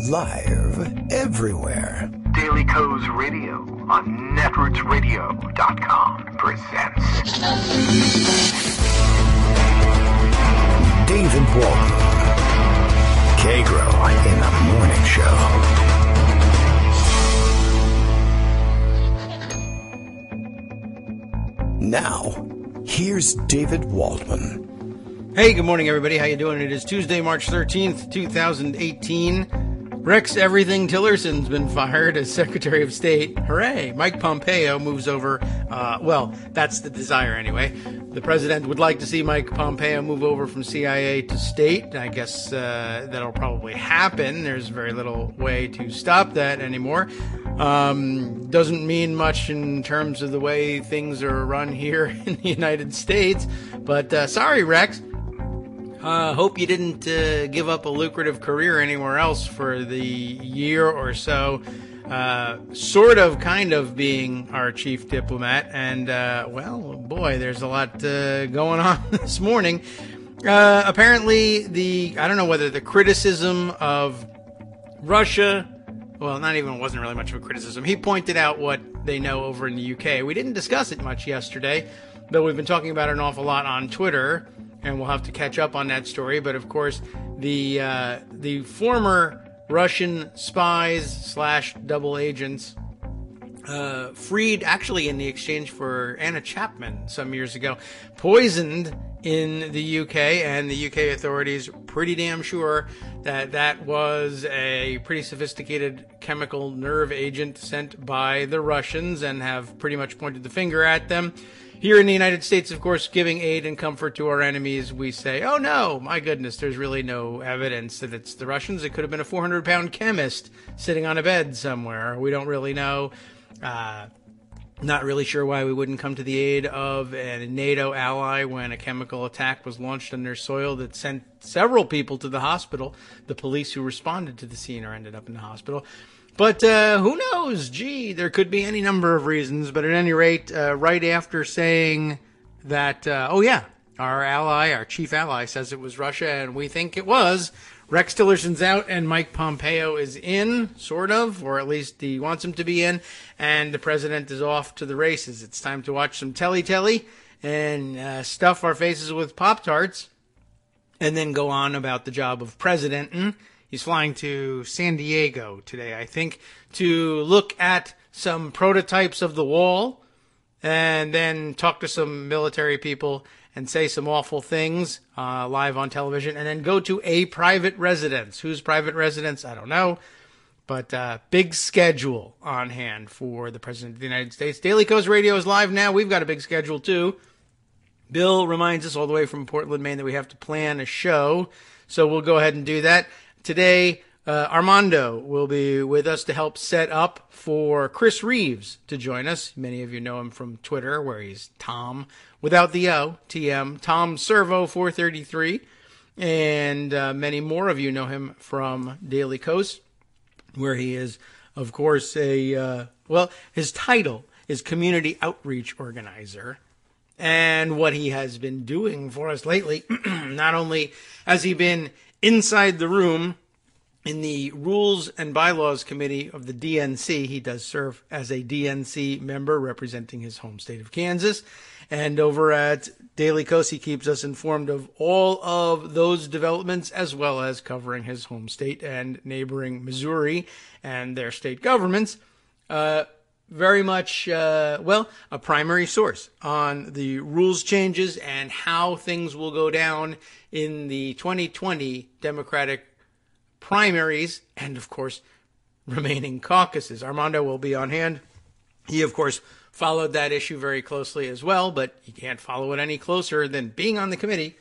Live everywhere. Daily Co's Radio on netrootsradio.com presents David Walton. Kagro in the Morning Show. Now, here's David Waldman. Hey, good morning, everybody. How you doing? It is Tuesday, March 13th, 2018. Rex Everything Tillerson's been fired as Secretary of State. Hooray! Mike Pompeo moves over. Well, that's the desire anyway. The president would like to see Mike Pompeo move over from CIA to state. I guess that'll probably happen. There's very little way to stop that anymore. Doesn't mean much in terms of the way things are run here in the United States. But sorry, Rex. Hope you didn't give up a lucrative career anywhere else for the year or so, kind of being our chief diplomat. And, well, boy, there's a lot going on this morning. Apparently, I don't know whether the criticism of Russia, well, wasn't really much of a criticism. He pointed out what they know over in the UK. We didn't discuss it much yesterday, though we've been talking about it an awful lot on Twitter. And we'll have to catch up on that story. But of course, the former Russian spies / double agents freed, actually in the exchange for Anna Chapman some years ago, poisoned in the UK, and the UK authorities pretty damn sure that was a pretty sophisticated chemical nerve agent sent by the Russians, and have pretty much pointed the finger at them. Here in the United States, of course, giving aid and comfort to our enemies, we say, oh no, my goodness, there's really no evidence that it's the Russians. It could have been a 400-pound chemist sitting on a bed somewhere. We don't really know. Not really sure why we wouldn't come to the aid of a NATO ally when a chemical attack was launched on their soil that sent several people to the hospital. The police who responded to the scene ended up in the hospital. But who knows? Gee, there could be any number of reasons. But at any rate, right after saying that, our chief ally says it was Russia, and we think it was, Rex Tillerson's out and Mike Pompeo is in, sort of, or at least he wants him to be in, and the president is off to the races. It's time to watch some telly and stuff our faces with Pop-Tarts, and then go on about the job of president. He's flying to San Diego today, I think, to look at some prototypes of the wall and then talk to some military people and say some awful things live on television, and then go to a private residence. Whose private residence? I don't know. But big schedule on hand for the President of the United States. Daily Co's Radio is live now. We've got a big schedule, too. Bill reminds us all the way from Portland, Maine, that we have to plan a show. So we'll go ahead and do that. Today, Armando will be with us to help set up for Chris Reeves to join us. Many of you know him from Twitter, where he's Tom, without the O, TM, Tom Servo 433. And many more of you know him from Daily Coast, where he is, of course, his title is Community Outreach Organizer. And what he has been doing for us lately, not only has he been inside the room in the Rules and Bylaws Committee of the DNC. He does serve as a DNC member representing his home state of Kansas. And over at Daily Coast, he keeps us informed of all of those developments, as well as covering his home state and neighboring Missouri and their state governments. Very much, a primary source on the rules changes and how things will go down in the 2020 Democratic primaries and, of course, remaining caucuses. Armando will be on hand. He, of course, followed that issue very closely as well, but you can't follow it any closer than being on the committee.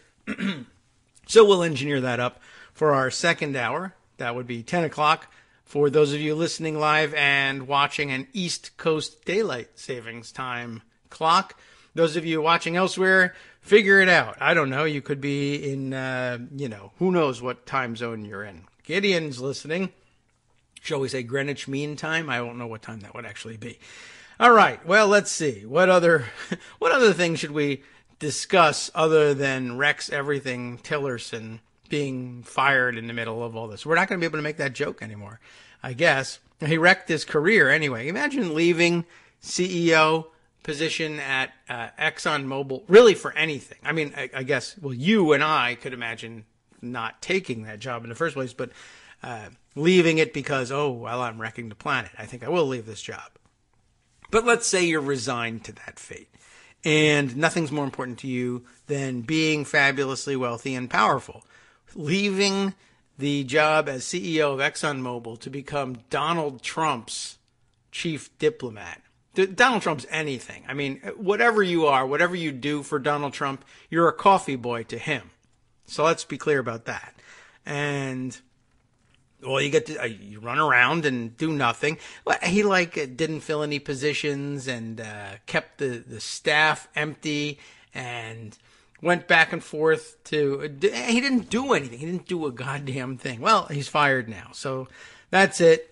So we'll engineer that up for our second hour. That would be 10 o'clock. For those of you listening live and watching an East Coast Daylight Savings Time clock, those of you watching elsewhere, figure it out. I don't know. You could be in, who knows what time zone you're in. Gideon's listening. Shall we say Greenwich Mean Time? I don't know what time that would actually be. All right. Well, let's see. What other things should we discuss other than Rex Everything Tillerson being fired in the middle of all this. We're not going to be able to make that joke anymore, I guess. He wrecked his career anyway. Imagine leaving CEO position at ExxonMobil, really for anything. I mean, I guess, well, you and I could imagine not taking that job in the first place, but leaving it because, oh, well, I'm wrecking the planet. I think I will leave this job. But let's say you're resigned to that fate, and nothing's more important to you than being fabulously wealthy and powerful. Leaving the job as CEO of ExxonMobil to become Donald Trump's chief diplomat. Donald Trump's anything. I mean, whatever you are, whatever you do for Donald Trump, you're a coffee boy to him. So let's be clear about that. And, well, you get to, you run around and do nothing. He, didn't fill any positions and kept the staff empty and went back and forth he didn't do anything. He didn't do a goddamn thing. Well, he's fired now. So that's it.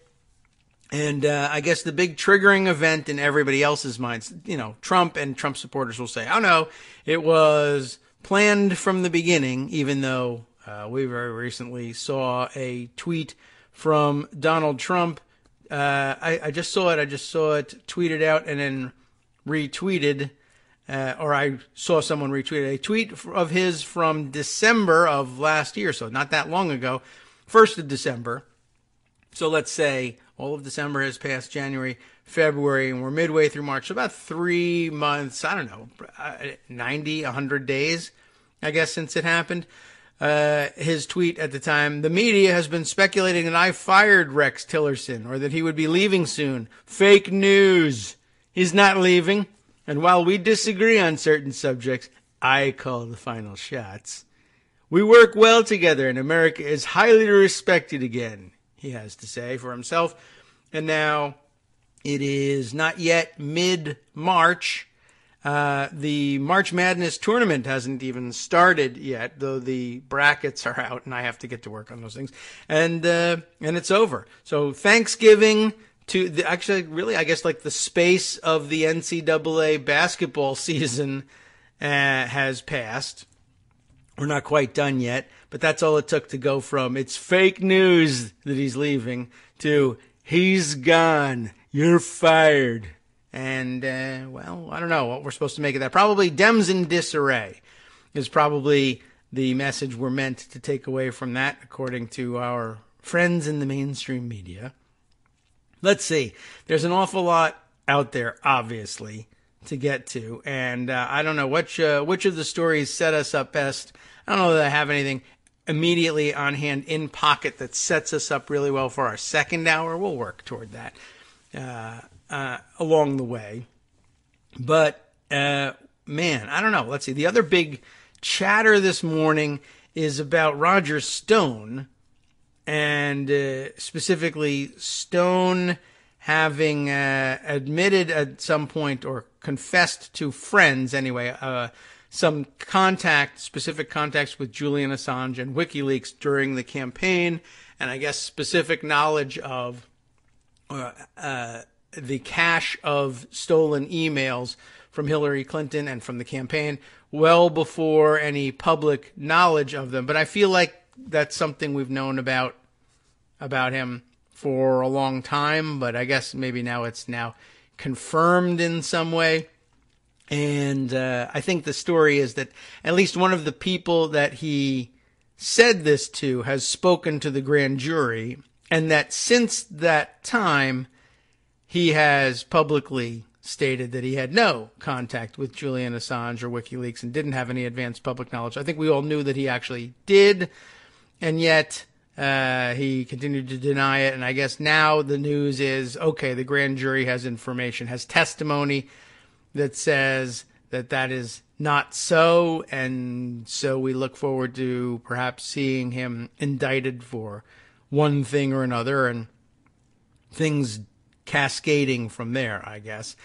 And I guess the big triggering event in everybody else's minds, Trump and Trump supporters will say, oh, no, it was planned from the beginning, even though we very recently saw a tweet from Donald Trump. I just saw it tweeted out and then retweeted, or I saw someone retweet a tweet of his from December of last year, so not that long ago, 1st of December. So let's say all of December has passed, January, February, and we're midway through March. So about 3 months, I don't know, 90, 100 days, I guess, since it happened. His tweet at the time, the media has been speculating that I fired Rex Tillerson or that he would be leaving soon. Fake news. He's not leaving. And while we disagree on certain subjects, I call the final shots. We work well together and America is highly respected again, he has to say for himself. And now it is not yet mid-March. The March Madness tournament hasn't even started yet, though the brackets are out and I have to get to work on those things. And it's over. So Thanksgiving to I guess the space of the NCAA basketball season has passed. We're not quite done yet, but that's all it took to go from it's fake news that he's leaving to he's gone, you're fired. And, I don't know what we're supposed to make of that. Probably Dems in disarray is probably the message we're meant to take away from that, according to our friends in the mainstream media. Let's see. There's an awful lot out there, obviously, to get to. And I don't know which of the stories set us up best. I don't know that I have anything immediately on hand in pocket that sets us up really well for our second hour. We'll work toward that along the way. But, man, I don't know. Let's see. The other big chatter this morning is about Roger Stone, and specifically Stone having admitted at some point, or confessed to friends anyway, some specific contacts with Julian Assange and WikiLeaks during the campaign, and I guess specific knowledge of the cache of stolen emails from Hillary Clinton and from the campaign well before any public knowledge of them. But I feel like that's something we've known about him for a long time, but I guess maybe now it's confirmed in some way. And I think the story is that at least one of the people that he said this to has spoken to the grand jury, and that since that time, he has publicly stated that he had no contact with Julian Assange or WikiLeaks and didn't have any advanced public knowledge. I think we all knew that he actually did, and yet he continued to deny it. And I guess now the news is, okay, the grand jury has information, has testimony that says that is not so, and so we look forward to perhaps seeing him indicted for one thing or another, and things cascading from there, I guess.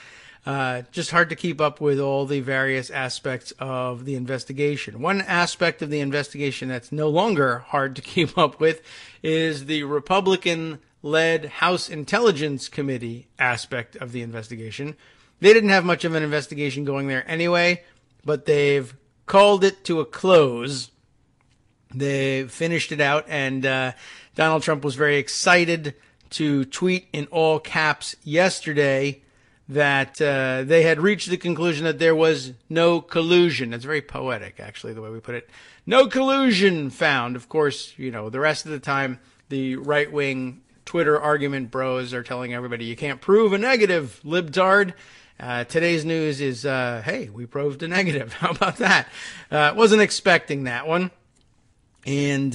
Just hard to keep up with all the various aspects of the investigation. One aspect of the investigation that's no longer hard to keep up with is the Republican-led House Intelligence Committee aspect of the investigation. They didn't have much of an investigation going there anyway, but they've called it to a close. They finished it out, and Donald Trump was very excited to tweet in all caps yesterday that they had reached the conclusion that there was no collusion. It's very poetic, actually, the way we put it. No collusion found. Of course, you know, the rest of the time, the right-wing Twitter argument bros are telling everybody you can't prove a negative, libtard. Today's news is, hey, we proved a negative. How about that? Wasn't expecting that one. And,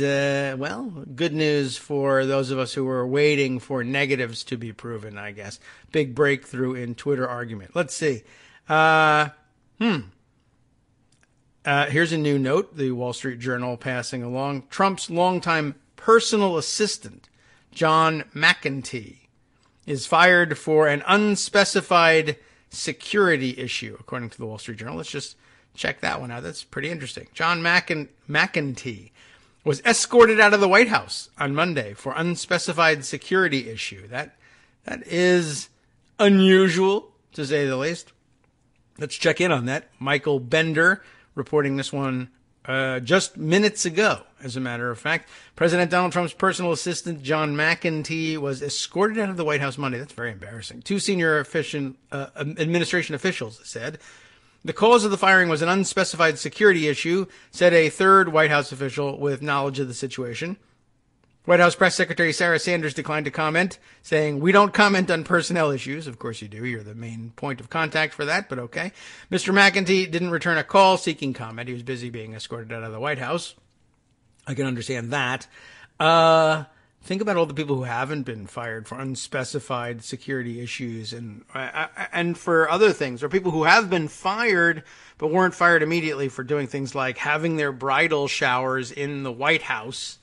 well, good news for those of us who were waiting for negatives to be proven, I guess. Big breakthrough in Twitter argument. Let's see. Here's a new note, the Wall Street Journal passing along. Trump's longtime personal assistant, John McEntee, is fired for an unspecified security issue, according to the Wall Street Journal. Let's just check that one out. That's pretty interesting. John McEntee was escorted out of the White House on Monday for unspecified security issue. That is unusual, to say the least. Let's check in on that. Michael Bender reporting this one just minutes ago, as a matter of fact. President Donald Trump's personal assistant, John McEntee, was escorted out of the White House Monday. That's very embarrassing. Two senior administration officials said the cause of the firing was an unspecified security issue, said a third White House official with knowledge of the situation. White House Press Secretary Sarah Sanders declined to comment, saying, "We don't comment on personnel issues." Of course you do. You're the main point of contact for that, but okay. Mr. McEntee didn't return a call seeking comment. He was busy being escorted out of the White House. I can understand that. Think about all the people who haven't been fired for unspecified security issues and for other things, or people who have been fired but weren't fired immediately for doing things like having their bridal showers in the White House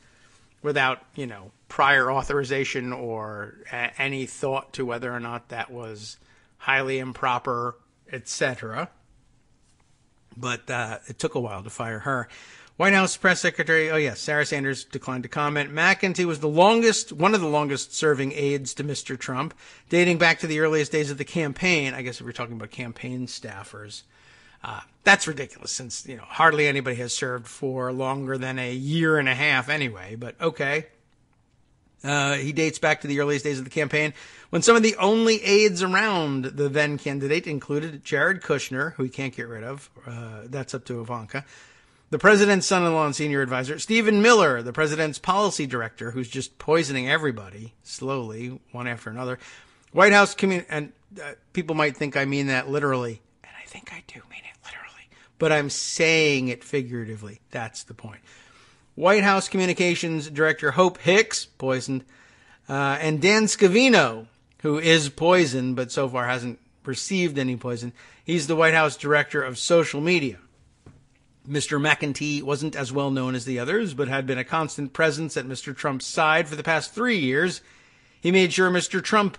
without, you know, prior authorization or any thought to whether or not that was highly improper, etc. But it took a while to fire her. White House Press Secretary, Sarah Sanders declined to comment. McEntee was one of the longest serving aides to Mr. Trump, dating back to the earliest days of the campaign. I guess if we're talking about campaign staffers. That's ridiculous since, you know, hardly anybody has served for longer than a year and a half anyway, but okay. He dates back to the earliest days of the campaign when some of the only aides around the then candidate included Jared Kushner, who he can't get rid of. That's up to Ivanka. The president's son-in-law and senior advisor, Stephen Miller, the president's policy director, who's just poisoning everybody slowly, one after another. White House and people might think I mean that literally, and I think I do mean it literally, but I'm saying it figuratively. That's the point. White House Communications Director Hope Hicks, poisoned, and Dan Scavino, who is poisoned, but so far hasn't received any poison. He's the White House Director of Social Media. Mr. McEntee wasn't as well known as the others, but had been a constant presence at Mr. Trump's side for the past 3 years. He made sure Mr. Trump...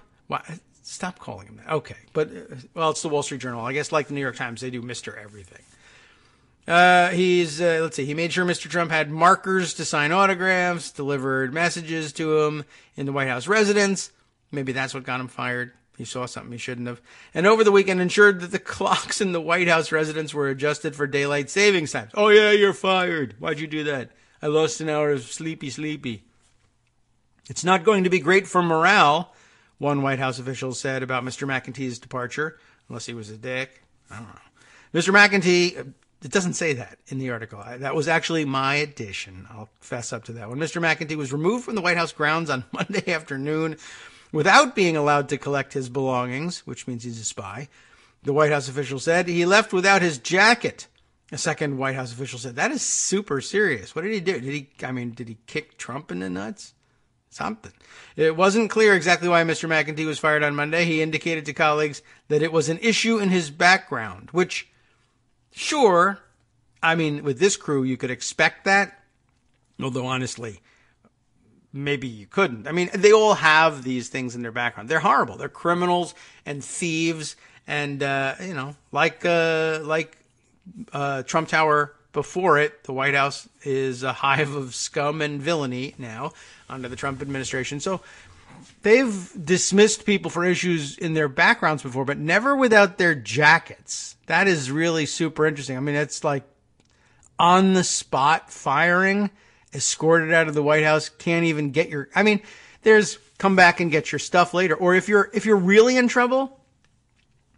Stop calling him that. Okay. But, it's the Wall Street Journal. I guess like the New York Times, they do Mr. Everything. He made sure Mr. Trump had markers to sign autographs, delivered messages to him in the White House residence. Maybe that's what got him fired. He saw something he shouldn't have. And over the weekend ensured that the clocks in the White House residence were adjusted for daylight savings times. Oh, yeah, you're fired. Why'd you do that? I lost an hour of sleepy. It's not going to be great for morale, one White House official said about Mr. McEntee's departure, unless he was a dick. I don't know. Mr. McEntee, it doesn't say that in the article. That was actually my addition. I'll fess up to that one. Mr. McEntee was removed from the White House grounds on Monday afternoon without being allowed to collect his belongings, which means he's a spy. The White House official said he left without his jacket. A second White House official said, that is super serious. What did he do? Did he kick Trump in the nuts? Something. It wasn't clear exactly why Mr. McEntee was fired on Monday. He indicated to colleagues that it was an issue in his background, which, sure, with this crew, you could expect that. Although, honestly, maybe you couldn't. They all have these things in their background. They're horrible. They're criminals and thieves. And, like Trump Tower before it, the White House is a hive of scum and villainy now under the Trump administration. So they've dismissed people for issues in their backgrounds before, but never without their jackets. That is really super interesting. It's like on the spot firing. escorted out of the White House, can't even get your, I mean, there's come back and get your stuff later. Or if you're really in trouble,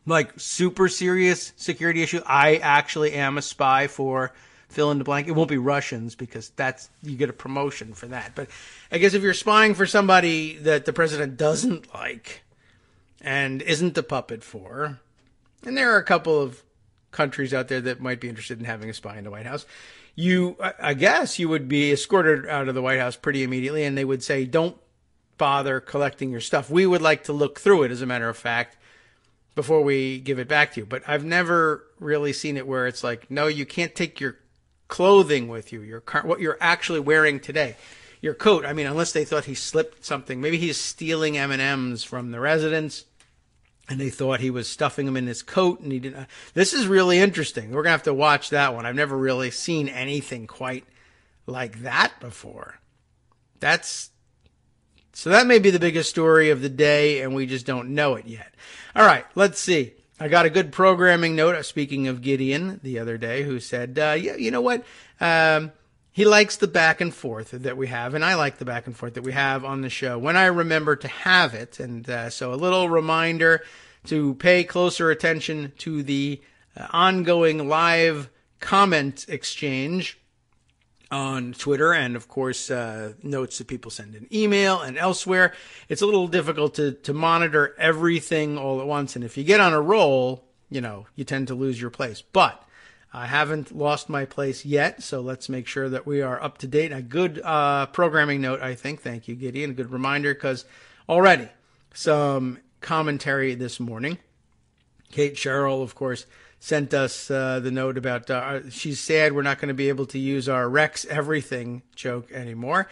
like super serious security issue, I actually am a spy for fill in the blank. It won't be Russians because you get a promotion for that. But I guess if you're spying for somebody that the president doesn't like and isn't the puppet for, and there are a couple of countries out there that might be interested in having a spy in the White House, I guess you would be escorted out of the White House pretty immediately, and they would say, don't bother collecting your stuff. We would like to look through it, as a matter of fact, before we give it back to you. But I've never really seen it where it's like, no, you can't take your clothing with you, what you're actually wearing today. Your coat, I mean, unless they thought he slipped something. Maybe he's stealing M&Ms from the residents, and they thought he was stuffing them in his coat, and he didn't. This is really interesting. We're going to have to watch that one. I've never really seen anything quite like that before. So that may be the biggest story of the day, and we just don't know it yet. All right, let's see. I got a good programming note, speaking of Gideon, the other day, who said, yeah, you know what? He likes the back and forth that we have, and I like the back and forth that we have on the show when I remember to have it. And so a little reminder to pay closer attention to the ongoing live comment exchange on Twitter, and of course notes that people send in email and elsewhere. It's a little difficult to monitor everything all at once, and if you get on a roll, you tend to lose your place. But I haven't lost my place yet, so let's make sure that we are up to date. A good programming note, I think. Thank you, Gideon. A good reminder, because already some commentary this morning. Kate Sherrill, of course, sent us the note about she's sad we're not going to be able to use our Rex Everything joke anymore.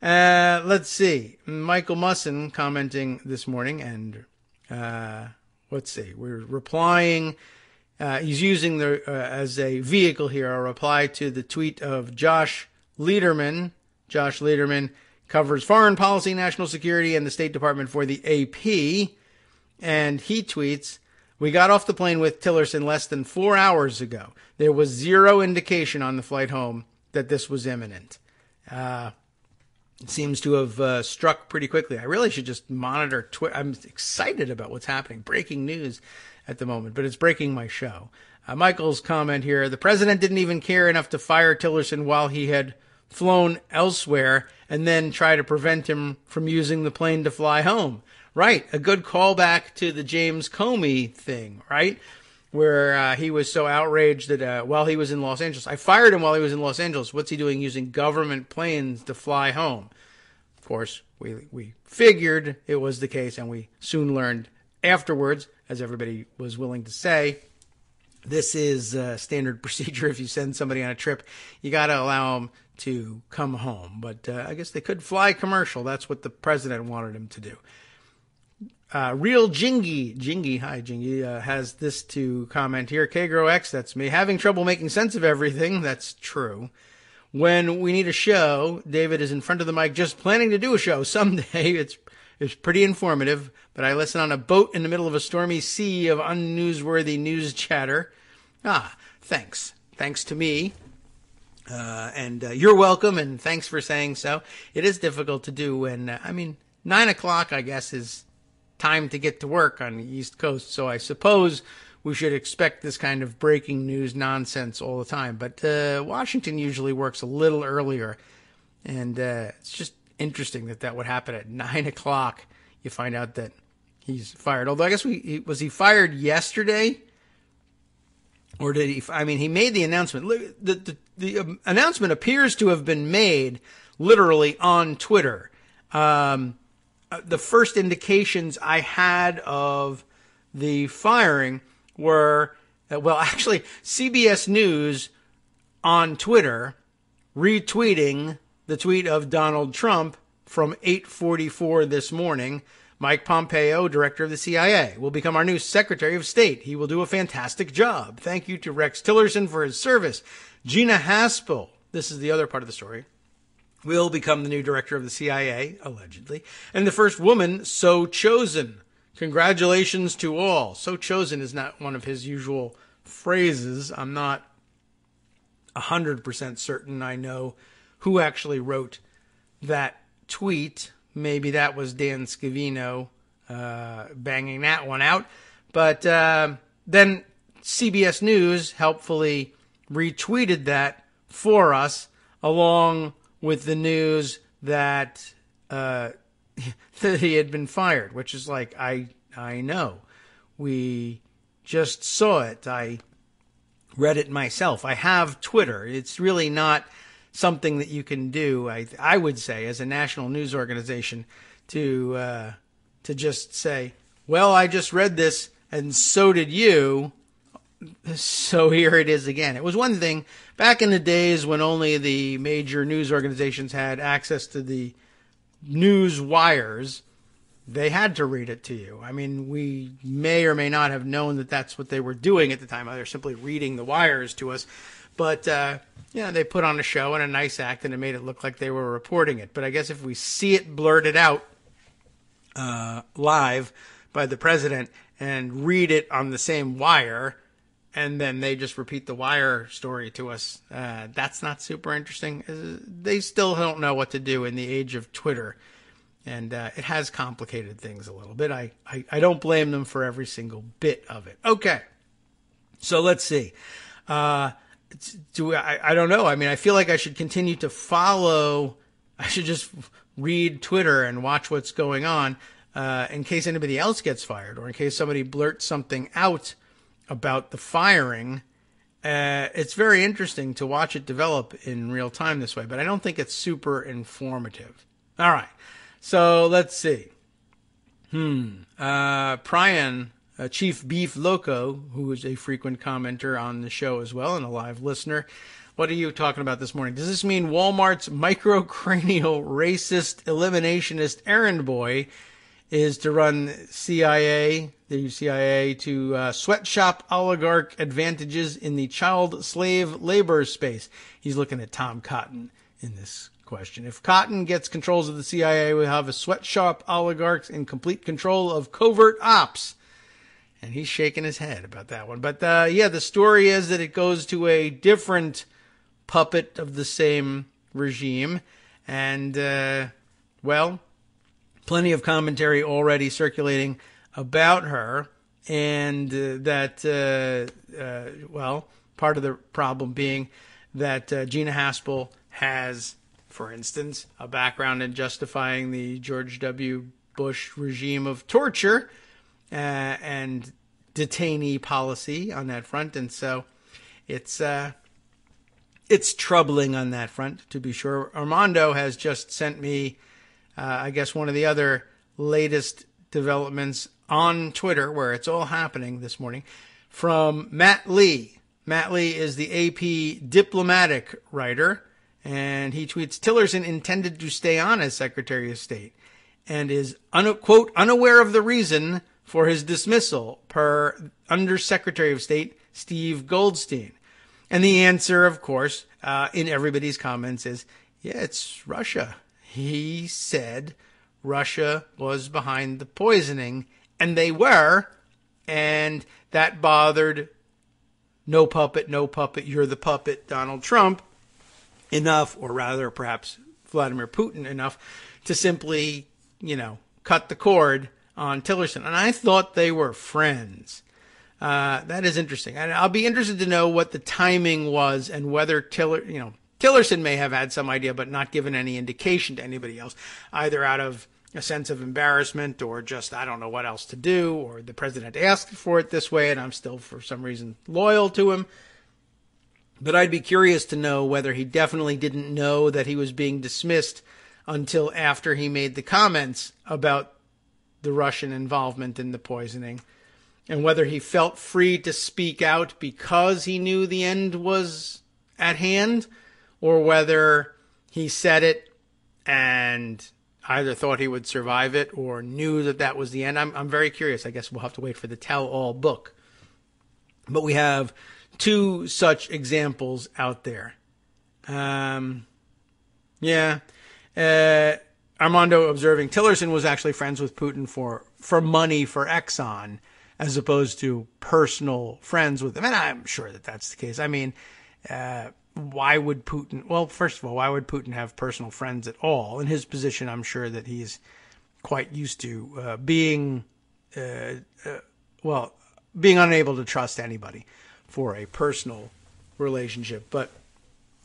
Let's see. Michael Musson commenting this morning, and let's see. We're replying. He's using as a vehicle here a reply to the tweet of Josh Lederman. Josh Lederman covers foreign policy, national security, and the State Department for the AP. And he tweets, "We got off the plane with Tillerson less than 4 hours ago. There was zero indication on the flight home that this was imminent." It seems to have struck pretty quickly. I really should just monitor Twitter. I'm excited about what's happening. Breaking news at the moment, but it's breaking my show. Michael's comment here, the president didn't even care enough to fire Tillerson while he had flown elsewhere and then try to prevent him from using the plane to fly home. Right, a good callback to the James Comey thing, right? Where he was so outraged that while he was in Los Angeles, I fired him while he was in Los Angeles. What's he doing using government planes to fly home? Of course, we figured it was the case, and we soon learned afterwards, as everybody was willing to say, this is standard procedure. If you send somebody on a trip, you got to allow them to come home. But I guess they could fly commercial. That's what the president wanted him to do. Real Jingy, hi Jingy, has this to comment here. Kagro X, that's me. Having trouble making sense of everything. That's true. When we need a show, David is in front of the mic just planning to do a show someday. It's pretty informative, but I listen on a boat in the middle of a stormy sea of unnewsworthy news chatter. Thanks. Thanks to me. And you're welcome, and thanks for saying so. It is difficult to do when, 9 o'clock, I guess, is time to get to work on the East Coast, so I suppose we should expect this kind of breaking news nonsense all the time. But Washington usually works a little earlier, and it's just interesting that would happen at 9 o'clock. You find out that he's fired. Although I guess was he fired yesterday? Or did he? He made the announcement. The announcement appears to have been made literally on Twitter. The first indications I had of the firing were, actually, CBS News on Twitter retweeting the tweet of Donald Trump from 8:44 this morning. Mike Pompeo, director of the CIA, will become our new Secretary of State. He will do a fantastic job. Thank you to Rex Tillerson for his service. Gina Haspel, this is the other part of the story, will become the new director of the CIA, allegedly, and the first woman so chosen. Congratulations to all. So chosen is not one of his usual phrases. I'm not 100% certain I know who actually wrote that tweet. Maybe that was Dan Scavino banging that one out. But then CBS News helpfully retweeted that for us, along with the news that that he had been fired, which is like, I know. We just saw it. I read it myself. I have Twitter. It's really not something that you can do, I would say, as a national news organization, to just say, well, I just read this, and so did you, so here it is again. It was one thing back in the days when only the major news organizations had access to the news wires. They had to read it to you. I mean, we may or may not have known that that's what they were doing at the time. They're simply reading the wires to us. But, they put on a show and a nice act, and it made it look like they were reporting it. But I guess if we see it blurted out live by the president and read it on the same wire, and then they just repeat the wire story to us, that's not super interesting. They still don't know what to do in the age of Twitter. And it has complicated things a little bit. I don't blame them for every single bit of it. Okay, so let's see. I don't know. I mean, I feel like I should continue to follow. I should just read Twitter and watch what's going on in case anybody else gets fired, or in case somebody blurts something out about the firing. It's very interesting to watch it develop in real time this way, but I don't think it's super informative. All right. So let's see. Prian, Chief Beef Loco, who is a frequent commenter on the show as well and a live listener. What are you talking about this morning? Does this mean Walmart's microcranial, racist, eliminationist errand boy is to run the CIA to sweatshop oligarch advantages in the child slave labor space? He's looking at Tom Cotton in this question. If Cotton gets controls of the CIA, we'll have a sweatshop oligarchs in complete control of covert ops. And he's shaking his head about that one. But the story is that it goes to a different puppet of the same regime. And, plenty of commentary already circulating about her. And part of the problem being that Gina Haspel has, for instance, a background in justifying the George W. Bush regime of torture and detainee policy on that front. And so it's troubling on that front, to be sure. Armando has just sent me, I guess, one of the other latest developments on Twitter, where it's all happening this morning, from Matt Lee. Matt Lee is the AP diplomatic writer, and he tweets, Tillerson intended to stay on as Secretary of State and is, quote, unaware of the reason for his dismissal, per Undersecretary of State Steve Goldstein. And the answer, of course, in everybody's comments is, yeah, it's Russia. He said Russia was behind the poisoning, and they were, and that bothered no puppet, you're the puppet, Donald Trump, enough, or rather perhaps Vladimir Putin enough, to simply, cut the cord on Tillerson. And I thought they were friends. That is interesting. And I'll be interested to know what the timing was and whether Tillerson may have had some idea but not given any indication to anybody else, either out of a sense of embarrassment or just, I don't know what else to do, or the president asked for it this way and I'm still for some reason loyal to him. But I'd be curious to know whether he definitely didn't know that he was being dismissed until after he made the comments about the Russian involvement in the poisoning, and whether he felt free to speak out because he knew the end was at hand, or whether he said it and either thought he would survive it or knew that that was the end. I'm very curious. I guess we'll have to wait for the tell-all book. But we have two such examples out there. Armando observing Tillerson was actually friends with Putin for money for Exxon, as opposed to personal friends with him. And I'm sure that that's the case. I mean, why would Putin, well, first of all, why would Putin have personal friends at all? In his position, I'm sure that he's quite used to being unable to trust anybody for a personal relationship. But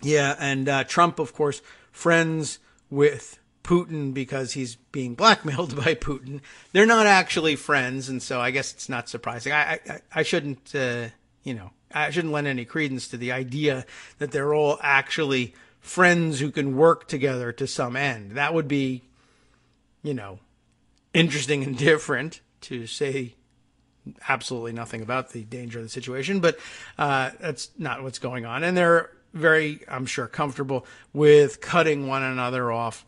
yeah, and Trump, of course, friends with Putin because he's being blackmailed by Putin. They're not actually friends, and so I guess it's not surprising. I shouldn't, I shouldn't lend any credence to the idea that they're all actually friends who can work together to some end. That would be, interesting and different, to say absolutely nothing about the danger of the situation, but that's not what's going on. And they're very, I'm sure, comfortable with cutting one another off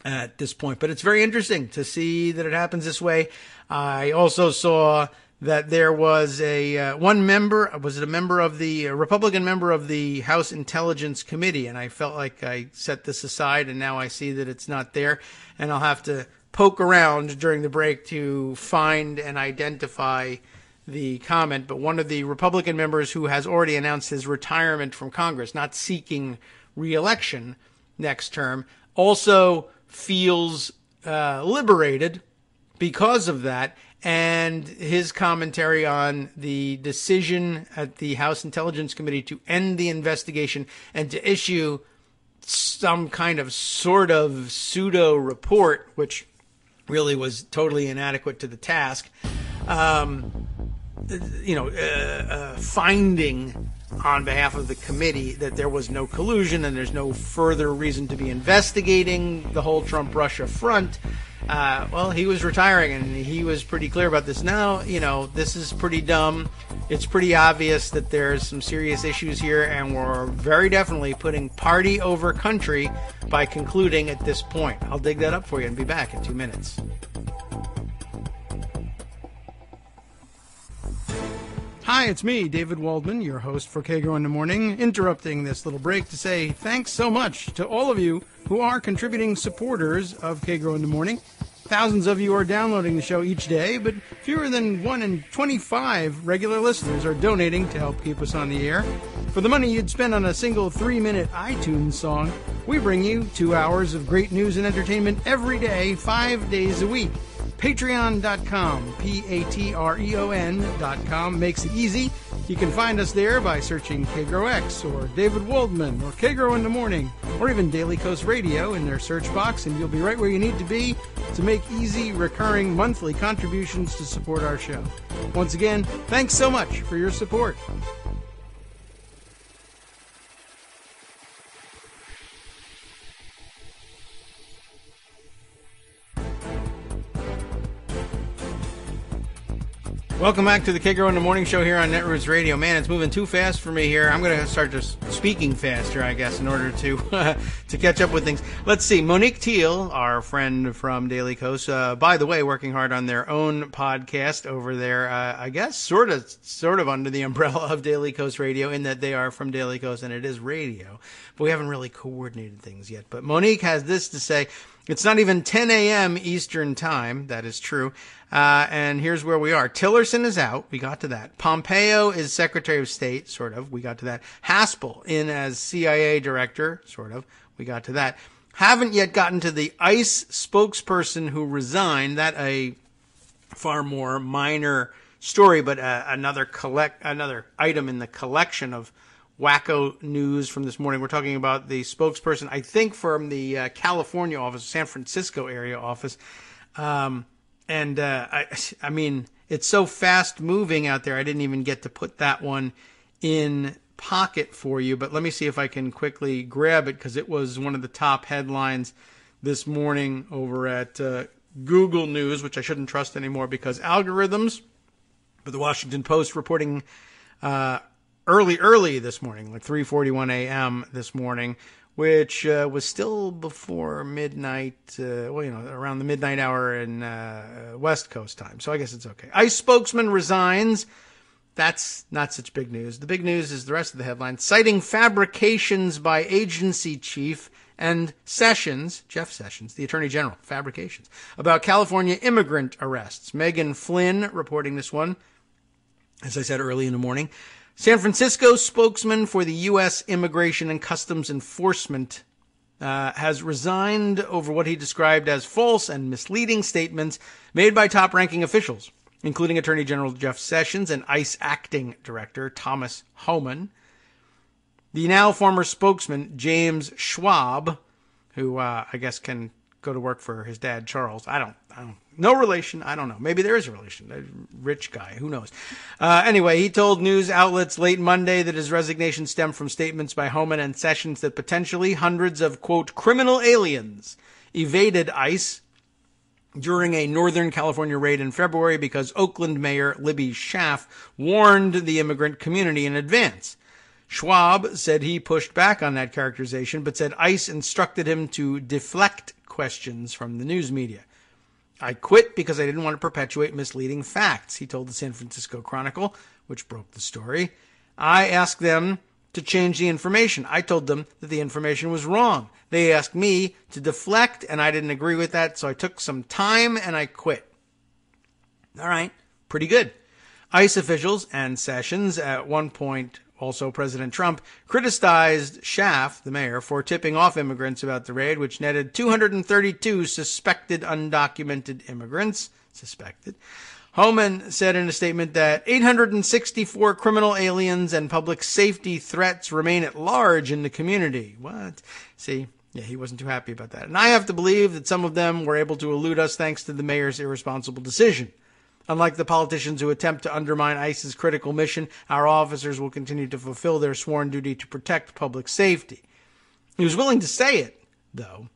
at this point. But it's very interesting to see that it happens this way. I also saw that there was a Republican member of the House Intelligence Committee, and I felt like I set this aside, and now I see that it's not there, and I'll have to poke around during the break to find and identify the comment. But one of the Republican members who has already announced his retirement from Congress, not seeking re-election next term, also feels liberated because of that. And his commentary on the decision at the House Intelligence Committee to end the investigation and to issue some kind of sort of pseudo report, which really was totally inadequate to the task, finding on behalf of the committee that there was no collusion and there's no further reason to be investigating the whole Trump-Russia front. Well, he was retiring, and he was pretty clear about this. Now, this is pretty dumb. It's pretty obvious that there's some serious issues here, and we're very definitely putting party over country by concluding at this point. I'll dig that up for you and be back in 2 minutes. Hi, it's me, David Waldman, your host for Kagro in the Morning, interrupting this little break to say thanks so much to all of you who are contributing supporters of Kagro in the Morning. Thousands of you are downloading the show each day, but fewer than 1 in 25 regular listeners are donating to help keep us on the air. For the money you'd spend on a single 3-minute iTunes song, we bring you 2 hours of great news and entertainment every day, 5 days a week. Patreon.com, Patreon.com makes it easy. You can find us there by searching Kagro X or David Waldman or Kagro in the Morning or even Daily Coast Radio in their search box, and you'll be right where you need to be to make easy, recurring monthly contributions to support our show. Once again, thanks so much for your support. Welcome back to the Kagro in the Morning Show here on Netroots Radio. Man, it's moving too fast for me here. I'm going to start just speaking faster, I guess, in order to to catch up with things. Let's see. Monique Teal, our friend from Daily Coast, by the way, working hard on their own podcast over there, I guess, sort of under the umbrella of Daily Coast Radio, in that they are from Daily Coast and it is radio. But we haven't really coordinated things yet. But Monique has this to say. It's not even 10 a.m. Eastern time. That is true. And here's where we are. Tillerson is out. We got to that. Pompeo is Secretary of State, sort of. We got to that. Haspel in as CIA Director, sort of. We got to that. Haven't yet gotten to the ICE spokesperson who resigned. That a far more minor story, but another item in the collection of wacko news from this morning. We're talking about the spokesperson, I think, from the California office, San Francisco area office. I mean, it's so fast moving out there. I didn't even get to put that one in pocket for you, but let me see if I can quickly grab it, because it was one of the top headlines this morning over at Google News, which I shouldn't trust anymore because algorithms. But the Washington Post reporting early this morning, like 3:41 a.m. this morning, which was still before midnight, around the midnight hour in West Coast time. So I guess it's okay. ICE spokesman resigns. That's not such big news. The big news is the rest of the headline. Citing fabrications by agency chief and Jeff Sessions, the Attorney General, fabrications, about California immigrant arrests. Megan Flynn reporting this one, as I said early in the morning. San Francisco spokesman for the U.S. Immigration and Customs Enforcement has resigned over what he described as false and misleading statements made by top-ranking officials, including Attorney General Jeff Sessions and ICE Acting Director Thomas Homan. The now former spokesman, James Schwab, who I guess can go to work for his dad, Charles. I don't, no relation. I don't know. Maybe there is a relation. A rich guy. Who knows? Anyway, he told news outlets late Monday that his resignation stemmed from statements by Homan and Sessions that potentially hundreds of, quote, criminal aliens evaded ICE during a Northern California raid in February because Oakland Mayor Libby Schaaf warned the immigrant community in advance. Schwab said he pushed back on that characterization, but said ICE instructed him to deflect questions from the news media. I quit because I didn't want to perpetuate misleading facts, he told the San Francisco Chronicle, which broke the story. I asked them to change the information. I told them that the information was wrong. They asked me to deflect, and I didn't agree with that, so I took some time and I quit. All right, pretty good. ICE officials and Sessions, at one point also President Trump, criticized Schaaf, the mayor, for tipping off immigrants about the raid, which netted 232 suspected undocumented immigrants. Homan said in a statement that 864 criminal aliens and public safety threats remain at large in the community. What? See, yeah, he wasn't too happy about that. And I have to believe that some of them were able to elude us thanks to the mayor's irresponsible decision. Unlike the politicians who attempt to undermine ICE's critical mission, our officers will continue to fulfill their sworn duty to protect public safety. He was willing to say it, though.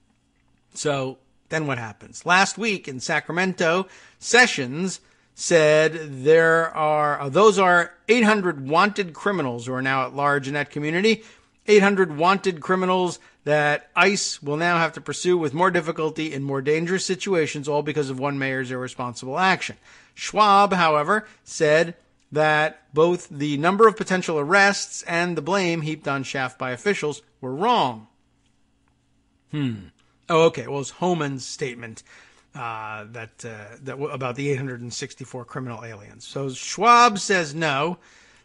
So then what happens? Last week in Sacramento, Sessions said those are 800 wanted criminals who are now at large in that community, 800 wanted criminals that ICE will now have to pursue with more difficulty in more dangerous situations, all because of one mayor's irresponsible action. Schwab, however, said that both the number of potential arrests and the blame heaped on Schaaf by officials were wrong. Oh, okay. Well, it's Homan's statement that about the 864 criminal aliens. So Schwab says no,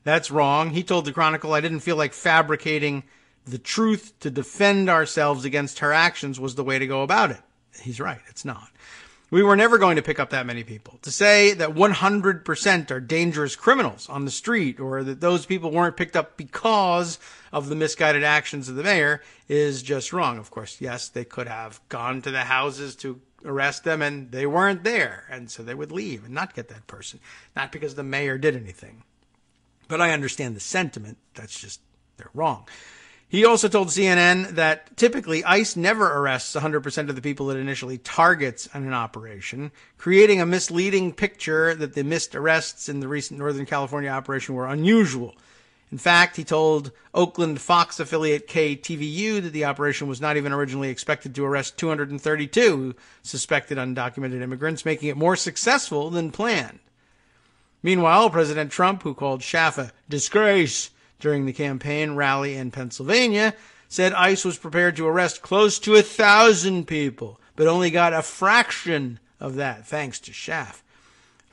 that's wrong. He told the Chronicle, I didn't feel like fabricating the truth to defend ourselves against her actions was the way to go about it. He's right. It's not. We were never going to pick up that many people. To say that 100% are dangerous criminals on the street or that those people weren't picked up because of the misguided actions of the mayor is just wrong. Of course, yes, they could have gone to the houses to arrest them and they weren't there. And so they would leave and not get that person. Not because the mayor did anything. But I understand the sentiment. That's just, they're wrong. He also told CNN that typically ICE never arrests 100% of the people it initially targets in an operation, creating a misleading picture that the missed arrests in the recent Northern California operation were unusual. In fact, he told Oakland Fox affiliate KTVU that the operation was not even originally expected to arrest 232 suspected undocumented immigrants, making it more successful than planned. Meanwhile, President Trump, who called Schaaf a disgrace during the campaign rally in Pennsylvania, said ICE was prepared to arrest close to 1,000 people, but only got a fraction of that, thanks to Schaaf.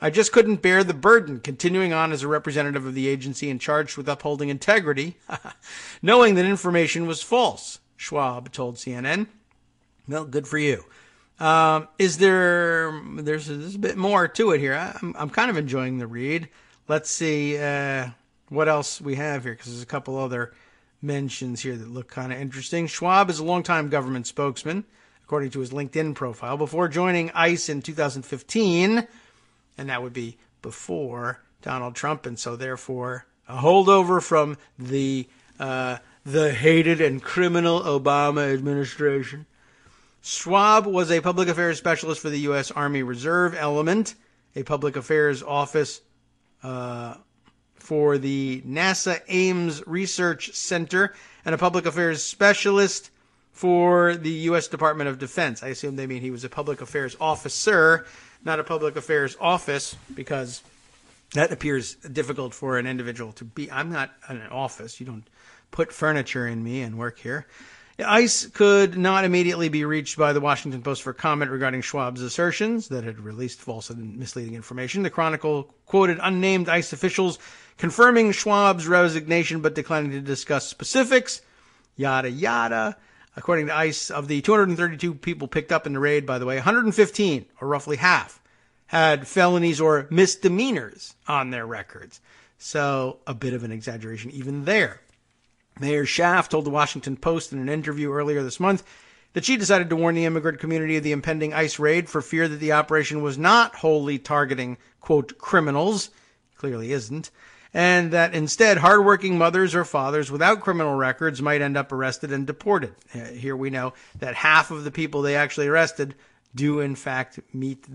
I just couldn't bear the burden, continuing on as a representative of the agency and charged with upholding integrity, knowing that information was false, Schwab told CNN. Well, good for you. There's a bit more to it here. I'm kind of enjoying the read. Let's see what else we have here, because there's a couple other mentions here that look kind of interesting. Schwab is a longtime government spokesman, according to his LinkedIn profile, before joining ICE in 2015, and that would be before Donald Trump, and so therefore a holdover from the hated and criminal Obama administration. Schwab was a public affairs specialist for the U.S. Army Reserve Element, a public affairs office for the NASA Ames Research Center, and a public affairs specialist for the U.S. Department of Defense. I assume they mean he was a public affairs officer, not a public affairs office, because that appears difficult for an individual to be. I'm not in an office. You don't put furniture in me and work here. ICE could not immediately be reached by the Washington Post for comment regarding Schwab's assertions that had released false and misleading information. The Chronicle quoted unnamed ICE officials confirming Schwab's resignation but declining to discuss specifics. Yada, yada. According to ICE, of the 232 people picked up in the raid, by the way, 115, or roughly half, had felonies or misdemeanors on their records. So a bit of an exaggeration even there. Mayor Schaaf told the Washington Post in an interview earlier this month that she decided to warn the immigrant community of the impending ICE raid for fear that the operation was not wholly targeting, quote, criminals, clearly isn't, and that instead hardworking mothers or fathers without criminal records might end up arrested and deported. Here we know that half of the people they actually arrested do in fact meet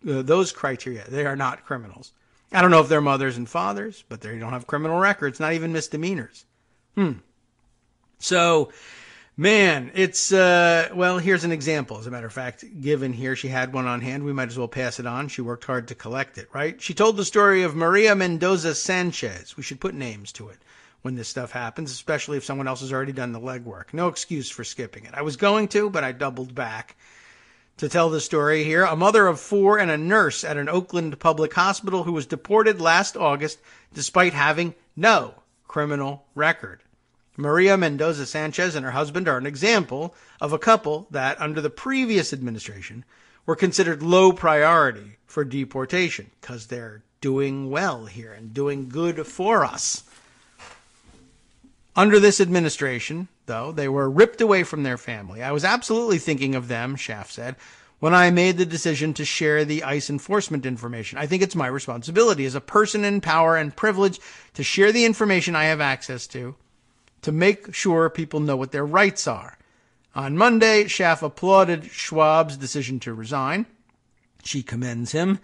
those criteria. They are not criminals. I don't know if they're mothers and fathers, but they don't have criminal records, not even misdemeanors. So, man, it's, here's an example. As a matter of fact, given here, she had one on hand. We might as well pass it on. She worked hard to collect it, right? She told the story of Maria Mendoza Sanchez. We should put names to it when this stuff happens, especially if someone else has already done the legwork. No excuse for skipping it. I was going to, but I doubled back to tell the story here. A mother of 4 and a nurse at an Oakland public hospital who was deported last August despite having no criminal record. Maria Mendoza Sanchez and her husband are an example of a couple that, under the previous administration, were considered low priority for deportation because they're doing well here and doing good for us. Under this administration, though, they were ripped away from their family. I was absolutely thinking of them, Schaaf said, when I made the decision to share the ICE enforcement information. I think it's my responsibility as a person in power and privilege to share the information I have access to make sure people know what their rights are. On Monday, Schaaf applauded Schwab's decision to resign. She commends him.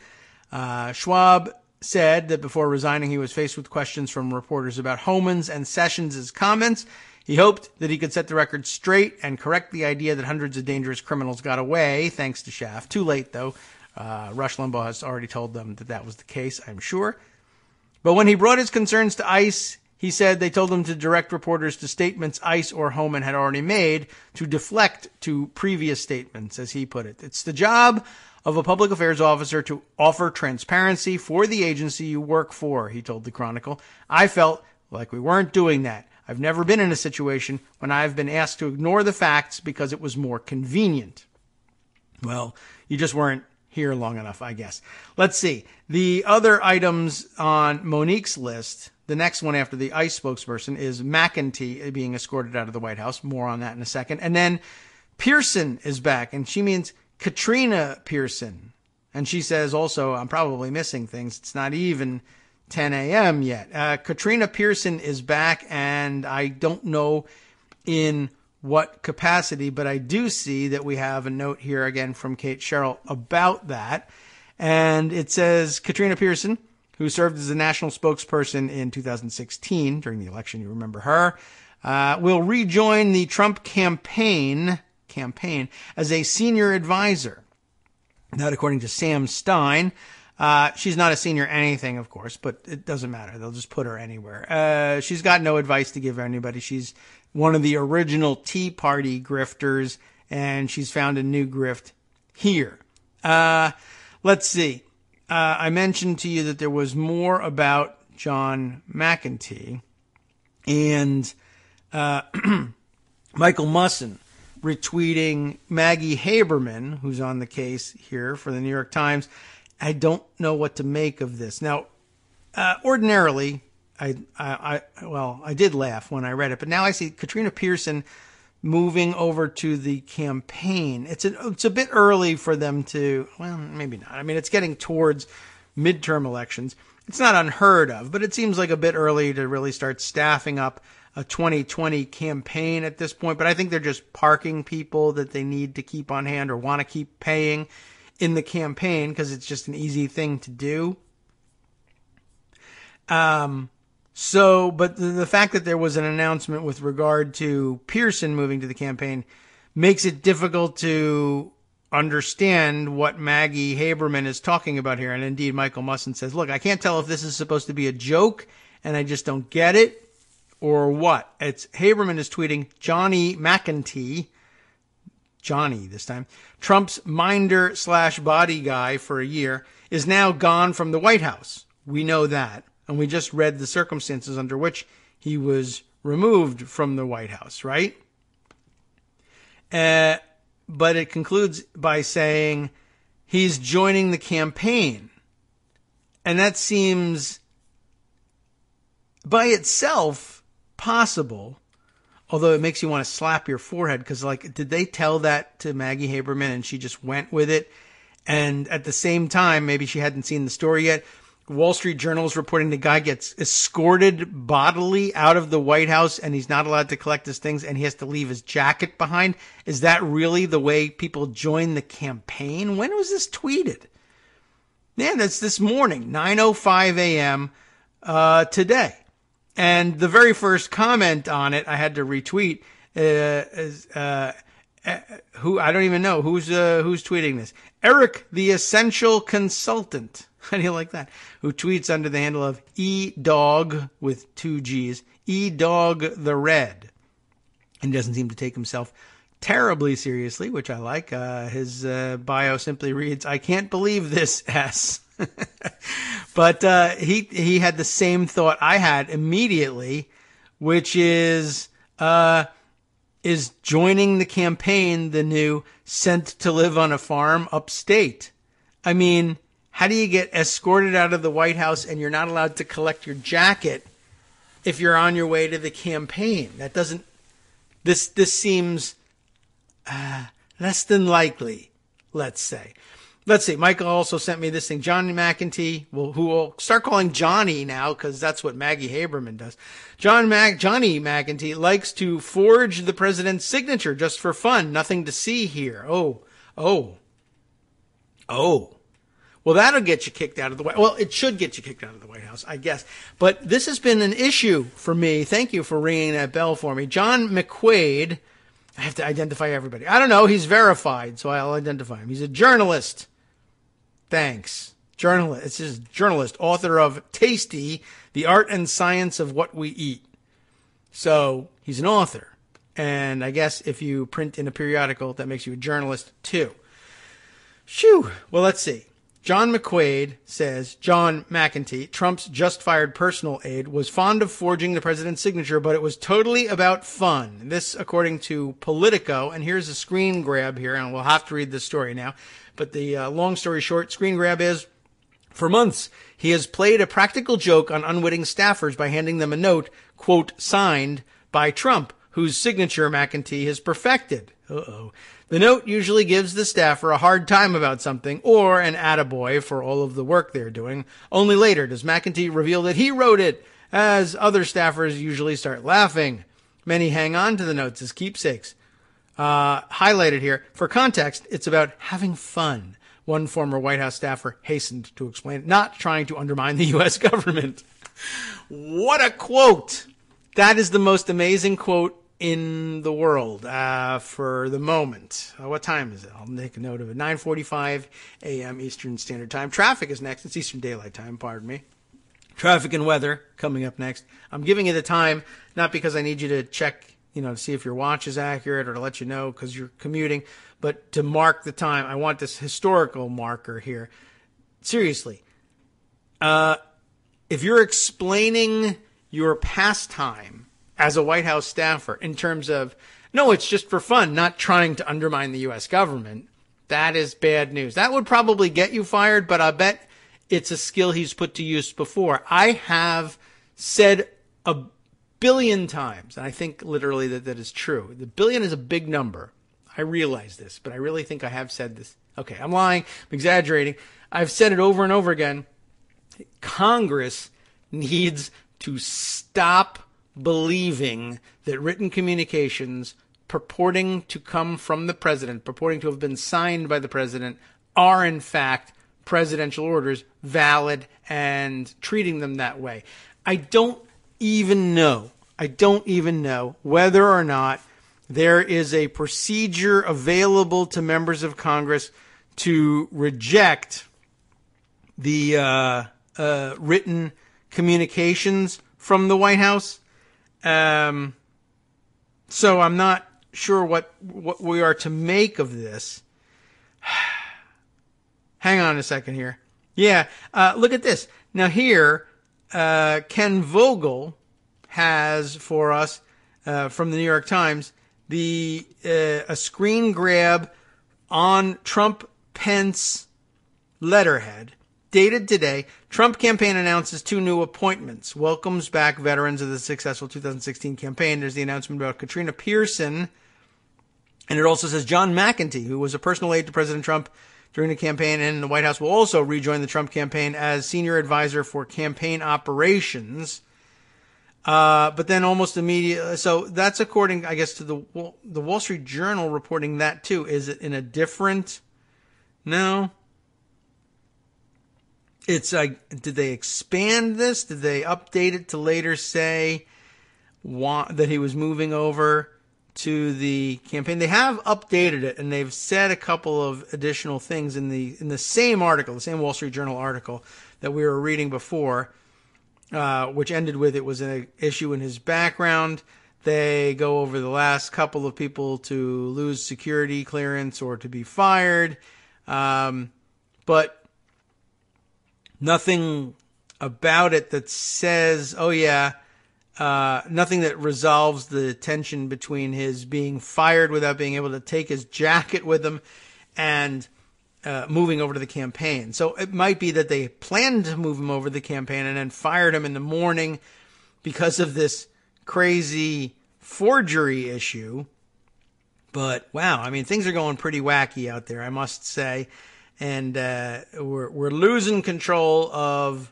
Schwab said that before resigning, he was faced with questions from reporters about Homan's and Sessions' comments. He hoped that he could set the record straight and correct the idea that hundreds of dangerous criminals got away, thanks to Schaaf. Too late, though. Rush Limbaugh has already told them that that was the case, I'm sure. But when he brought his concerns to ICE, he said they told him to direct reporters to statements ICE or Homan had already made to deflect to previous statements, as he put it. It's the job of a public affairs officer to offer transparency for the agency you work for, he told the Chronicle. I felt like we weren't doing that. I've never been in a situation when I've been asked to ignore the facts because it was more convenient. Well, you just weren't here long enough, I guess. Let's see. The other items on Monique's list, the next one after the ICE spokesperson is McEntee being escorted out of the White House. More on that in a second. And then Pearson is back, and she means Katrina Pearson. And she says also, I'm probably missing things. It's not even 10 a.m. yet. Katrina Pearson is back, and I don't know in what capacity, but I do see that we have a note here again from Kate Sherrill about that. And it says Katrina Pearson, who served as a national spokesperson in 2016 during the election, you remember her, will rejoin the Trump campaign as a senior advisor. That, according to Sam Stein. She's not a senior anything, of course, but it doesn't matter. They'll just put her anywhere. She's got no advice to give anybody. She's one of the original Tea Party grifters, and she's found a new grift here. Let's see. I mentioned to you that there was more about John McEntee, and Michael Musson retweeting Maggie Haberman, who's on the case here for the New York Times. I don't know what to make of this. Now, ordinarily, I did laugh when I read it, but now I see Katrina Pearson moving over to the campaign. It's a bit early for them to, well, maybe not. I mean, it's getting towards midterm elections. It's not unheard of, but it seems like a bit early to really start staffing up a 2020 campaign at this point. But I think they're just parking people that they need to keep on hand or want to keep paying in the campaign because it's just an easy thing to do. But the fact that there was an announcement with regard to Pearson moving to the campaign makes it difficult to understand what Maggie Haberman is talking about here. And indeed, Michael Musson says, look, I can't tell if this is supposed to be a joke and I just don't get it, or what? It's Haberman is tweeting Johnny McEntee, Johnny this time, Trump's minder / body guy for a year, is now gone from the White House. We know that. And we just read the circumstances under which he was removed from the White House, right? But it concludes by saying he's joining the campaign. And that seems by itself possible, although it makes you want to slap your forehead because, like, did they tell that to Maggie Haberman and she just went with it? And at the same time, maybe she hadn't seen the story yet. Wall Street Journal is reporting the guy gets escorted bodily out of the White House and he's not allowed to collect his things and he has to leave his jacket behind. Is that really the way people join the campaign? When was this tweeted? Yeah, that's this morning, 9:05 a.m. Today. And the very first comment on it, I had to retweet, is who I don't even know who's tweeting this. Eric, the Essential Consultant. How do you like that? Who tweets under the handle of eDog with 2 G's, eDog the Red. And he doesn't seem to take himself terribly seriously, which I like. His bio simply reads, "I can't believe this, S." But he had the same thought I had immediately, which is joining the campaign the new sent to live on a farm upstate? I mean, how do you get escorted out of the White House and you're not allowed to collect your jacket if you're on your way to the campaign? That doesn't. This seems less than likely. Let's say. Let's see. Michael also sent me this thing. Johnny McEntee, who will start calling Johnny now because that's what Maggie Haberman does. Johnny McEntee likes to forge the president's signature just for fun. Nothing to see here. Oh. Well, that'll get you kicked out of the White House. Well, it should get you kicked out of the White House, I guess. But this has been an issue for me. Thank you for ringing that bell for me. John McQuaid. I have to identify everybody. I don't know. He's verified, so I'll identify him. He's a journalist. Thanks. Journalist. It's just journalist, author of Tasty, The Art and Science of What We Eat. So he's an author. And I guess if you print in a periodical, that makes you a journalist too. Shoo. Well, let's see. John McQuaid says, John McEntee, Trump's just fired personal aide, was fond of forging the president's signature, but it was totally about fun. This, according to Politico, and here's a screen grab here, and we'll have to read this story now. But the long story short, screen grab is, for months, he has played a practical joke on unwitting staffers by handing them a note, quote, signed by Trump, whose signature McEntee has perfected. Uh-oh. The note usually gives the staffer a hard time about something or an attaboy for all of the work they're doing. Only later does McEntee reveal that he wrote it, as other staffers usually start laughing. Many hang on to the notes as keepsakes. Highlighted here. For context, it's about having fun. One former White House staffer hastened to explain, not trying to undermine the U.S. government. What a quote! That is the most amazing quote in the world for the moment. What time is it? I'll make a note of it. 9:45 a.m. Eastern Standard Time. Traffic is next. It's Eastern Daylight Time, pardon me. Traffic and weather coming up next. I'm giving you the time, not because I need you to check, to see if your watch is accurate or to let you know because you're commuting, but to mark the time. I want this historical marker here. Seriously. If you're explaining your pastime as a White House staffer in terms of, no, it's just for fun, not trying to undermine the U.S. government, that is bad news. That would probably get you fired, but I bet it's a skill he's put to use before. I have said a billion times, and I think literally that is true. The billion is a big number. I realize this, but I really think I have said this. Okay, I'm lying. I'm exaggerating. I've said it over and over again. Congress needs to stop believing that written communications purporting to come from the president, purporting to have been signed by the president, are in fact presidential orders, valid, and treating them that way. I don't even know whether or not there is a procedure available to members of Congress to reject the written communications from the White House. So I'm not sure what we are to make of this. Hang on a second here. Yeah, look at this. Now here, Ken Vogel has for us from the New York Times a screen grab on Trump-Pence letterhead dated today. Trump campaign announces 2 new appointments, welcomes back veterans of the successful 2016 campaign. There's the announcement about Katrina Pearson, and it also says John McEntee, who was a personal aide to President Trump during the campaign and in the White House, will also rejoin the Trump campaign as senior advisor for campaign operations. But then almost immediately, so that's according, I guess, to the Wall Street Journal reporting that too. Is it in a different? No. It's like, did they expand this? Did they update it to later say that he was moving over to the campaign? They have updated it, and they've said a couple of additional things in the same article, the same Wall Street Journal article that we were reading before, which ended with it was an issue in his background. They go over the last couple of people to lose security clearance or to be fired, but nothing about it that says, oh yeah, nothing that resolves the tension between his being fired without being able to take his jacket with him and moving over to the campaign. So it might be that they planned to move him over to the campaign and then fired him in the morning because of this crazy forgery issue. But wow, I mean, things are going pretty wacky out there, I must say. And we're losing control of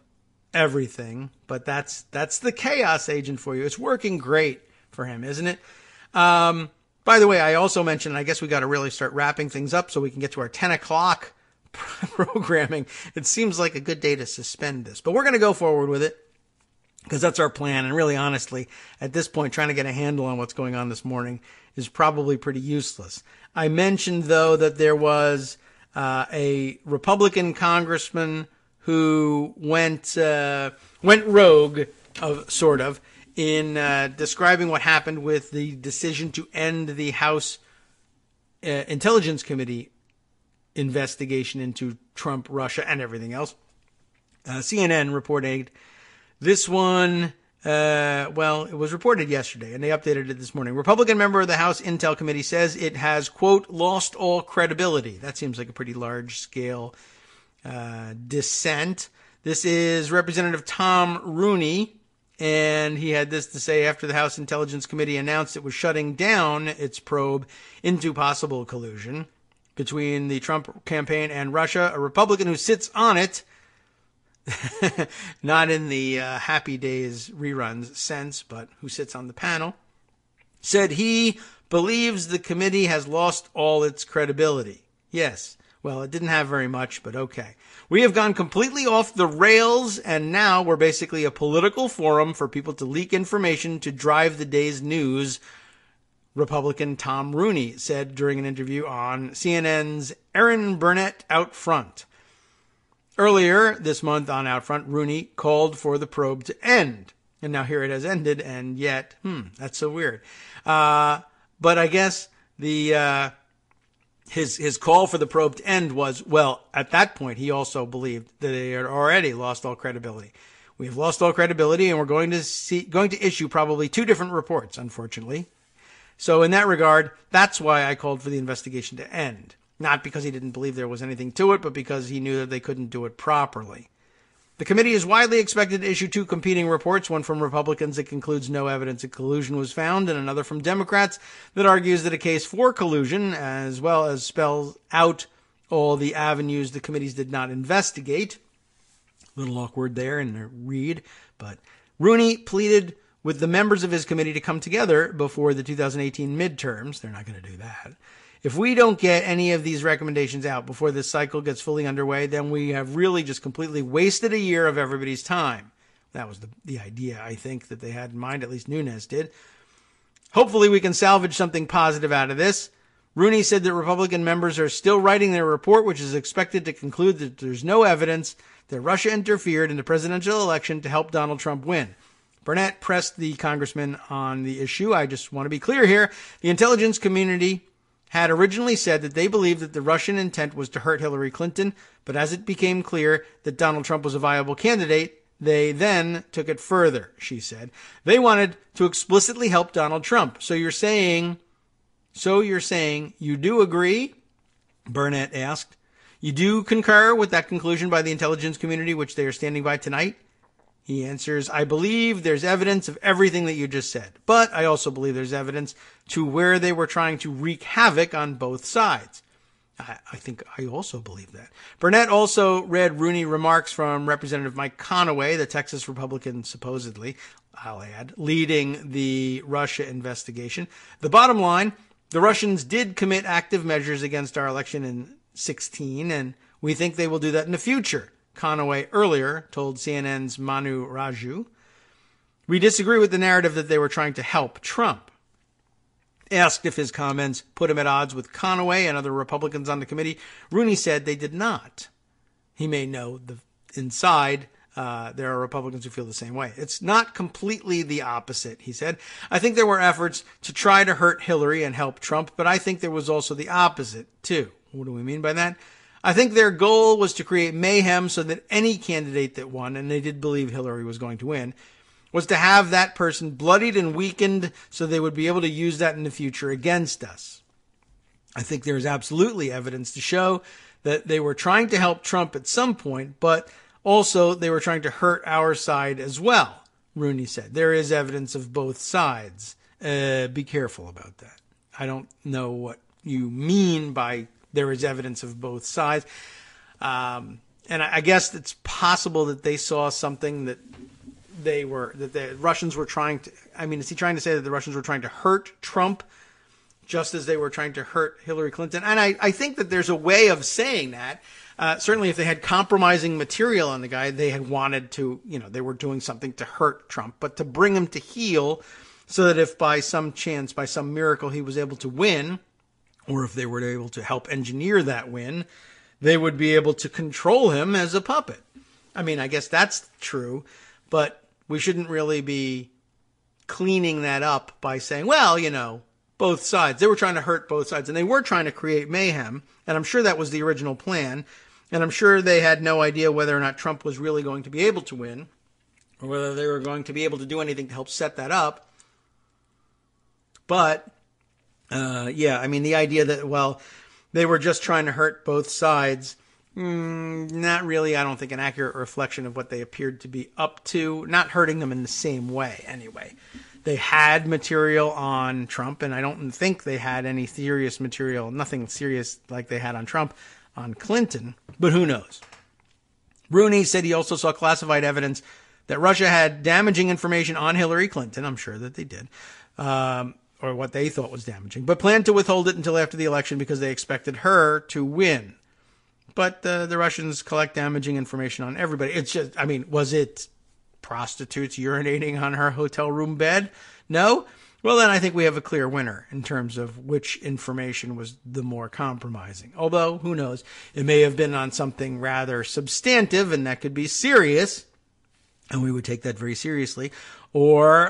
everything, but that's the chaos agent for you. It's working great for him, isn't it? By the way, I also mentioned, I guess we got to really start wrapping things up so we can get to our 10 o'clock programming. It seems like a good day to suspend this, but we're going to go forward with it because that's our plan. And really, honestly, at this point, trying to get a handle on what's going on this morning is probably pretty useless. I mentioned, though, that there was a Republican congressman who went rogue, sort of, in describing what happened with the decision to end the House Intelligence Committee investigation into Trump, Russia, and everything else. CNN reported this one. It was reported yesterday, and they updated it this morning. Republican member of the House Intel Committee says it has, quote, lost all credibility. That seems like a pretty large-scale dissent. This is Representative Tom Rooney, and he had this to say after the House Intelligence Committee announced it was shutting down its probe into possible collusion between the Trump campaign and Russia. A Republican who sits on it, not in the Happy Days reruns sense, but who sits on the panel, said he believes the committee has lost all its credibility. Yes, well, it didn't have very much, but okay. We have gone completely off the rails, and now we're basically a political forum for people to leak information to drive the day's news, Republican Tom Rooney said during an interview on CNN's Erin Burnett Out Front. Earlier this month on Out Front, Rooney called for the probe to end. And now here it has ended, and yet, that's so weird. But I guess his call for the probe to end was, well, at that point, he also believed that they had already lost all credibility. We have lost all credibility, and we're going to issue probably 2 different reports, unfortunately. So in that regard, that's why I called for the investigation to end. Not because he didn't believe there was anything to it, but because he knew that they couldn't do it properly. The committee is widely expected to issue 2 competing reports, one from Republicans that concludes no evidence of collusion was found, and another from Democrats that argues that a case for collusion, as well as spells out all the avenues the committees did not investigate. A little awkward there in the read, but Rooney pleaded with the members of his committee to come together before the 2018 midterms. They're not going to do that. If we don't get any of these recommendations out before this cycle gets fully underway, then we have really just completely wasted a year of everybody's time. That was the idea, I think, that they had in mind, at least Nunes did. Hopefully we can salvage something positive out of this. Rooney said that Republican members are still writing their report, which is expected to conclude that there's no evidence that Russia interfered in the presidential election to help Donald Trump win. Burnett pressed the congressman on the issue. I just want to be clear here. The intelligence community had originally said that they believed that the Russian intent was to hurt Hillary Clinton, but as it became clear that Donald Trump was a viable candidate, they then took it further, she said. They wanted to explicitly help Donald Trump. So you're saying you do agree? Burnett asked. You do concur with that conclusion by the intelligence community, which they are standing by tonight? He answers, I believe there's evidence of everything that you just said, but I also believe there's evidence to where they were trying to wreak havoc on both sides. I think I also believe that. Burnett also read Rooney remarks from Representative Mike Conaway, the Texas Republican, supposedly, I'll add, leading the Russia investigation. The bottom line, the Russians did commit active measures against our election in 2016, and we think they will do that in the future, Conaway earlier told CNN's Manu Raju. We disagree with the narrative that they were trying to help Trump. Asked if his comments put him at odds with Conaway and other Republicans on the committee, Rooney said they did not. He may know inside there are Republicans who feel the same way. It's not completely the opposite, he said. I think there were efforts to try to hurt Hillary and help Trump, but I think there was also the opposite, too. What do we mean by that? I think their goal was to create mayhem so that any candidate that won, and they did believe Hillary was going to win, was to have that person bloodied and weakened so they would be able to use that in the future against us. I think there is absolutely evidence to show that they were trying to help Trump at some point, but also they were trying to hurt our side as well, Rooney said. There is evidence of both sides. Be careful about that. I don't know what you mean by there is evidence of both sides. And I guess it's possible that they saw something that the Russians were trying to, is he trying to say that the Russians were trying to hurt Trump just as they were trying to hurt Hillary Clinton? And I think that there's a way of saying that. Certainly if they had compromising material on the guy, they had wanted to, they were doing something to hurt Trump, but to bring him to heel so that if by some chance, by some miracle, he was able to win, or if they were able to help engineer that win, they would be able to control him as a puppet. I guess that's true, but we shouldn't really be cleaning that up by saying, well, both sides. They were trying to hurt both sides, and they were trying to create mayhem, and I'm sure that was the original plan, and I'm sure they had no idea whether or not Trump was really going to be able to win, or whether they were going to be able to do anything to help set that up. But the idea that, they were just trying to hurt both sides, not really, I don't think, an accurate reflection of what they appeared to be up to. Not hurting them in the same way, anyway. They had material on Trump, and I don't think they had any serious material, nothing serious like they had on Trump, on Clinton, but who knows? Rooney said he also saw classified evidence that Russia had damaging information on Hillary Clinton. I'm sure that they did. Or what they thought was damaging, but planned to withhold it until after the election because they expected her to win. But the Russians collect damaging information on everybody. It's just, was it prostitutes urinating on her hotel room bed? No? Well, then I think we have a clear winner in terms of which information was the more compromising. Although, who knows? It may have been on something rather substantive, and that could be serious, and we would take that very seriously. Or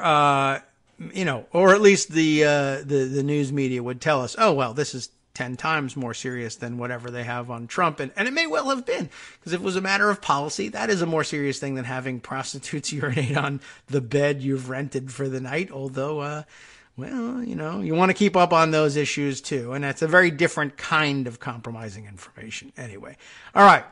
or at least the news media would tell us, oh, well, this is 10 times more serious than whatever they have on Trump. And it may well have been, because if it was a matter of policy, that is a more serious thing than having prostitutes urinate on the bed you've rented for the night. Although, you want to keep up on those issues too. And that's a very different kind of compromising information. Anyway. All right.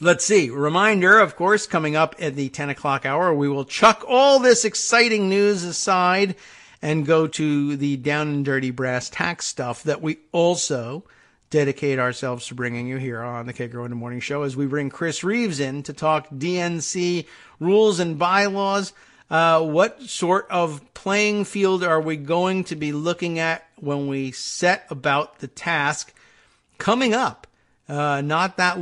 Let's see. Reminder, of course, coming up at the 10 o'clock hour, we will chuck all this exciting news aside and go to the down and dirty brass tax stuff that we also dedicate ourselves to bringing you here on the Kagro in the Morning Show as we bring Chris Reeves in to talk DNC rules and bylaws. What sort of playing field are we going to be looking at when we set about the task coming up? Not that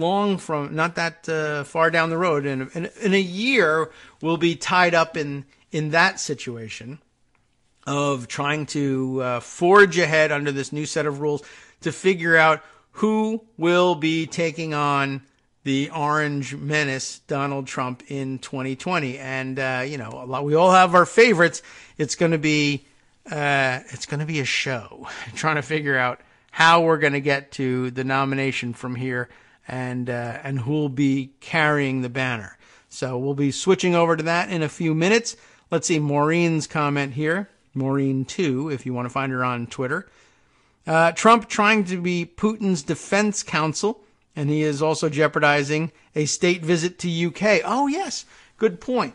far down the road. In a year, we'll be tied up in that situation of trying to forge ahead under this new set of rules to figure out who will be taking on the orange menace, Donald Trump, in 2020. And, we all have our favorites. It's going to be a show trying to figure out how we're going to get to the nomination from here and who'll be carrying the banner. So we'll be switching over to that in a few minutes. Let's see Maureen's comment here. Maureen 2, if you want to find her on Twitter. Trump trying to be Putin's defense counsel, and he is also jeopardizing a state visit to UK. Oh, yes. Good point.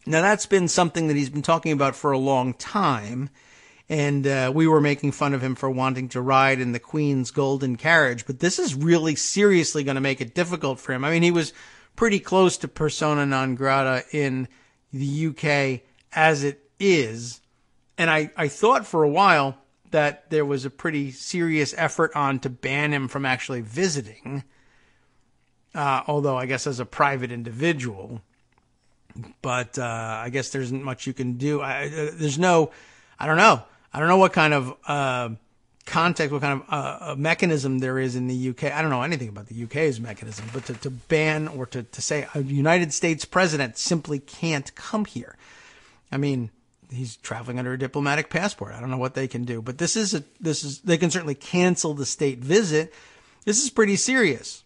Now, that's been something that he's been talking about for a long time, and we were making fun of him for wanting to ride in the Queen's golden carriage, but this is really seriously going to make it difficult for him. I mean, he was pretty close to persona non grata in the UK as it is, and I thought for a while that there was a pretty serious effort on to ban him from actually visiting, although I guess as a private individual. But I guess there isn't much you can do. I don't know. I don't know what kind of context, what kind of mechanism there is in the UK. I don't know anything about the UK's mechanism, but to ban or to say a United States president simply can't come here. I mean, he's traveling under a diplomatic passport. I don't know what they can do, but they can certainly cancel the state visit. This is pretty serious.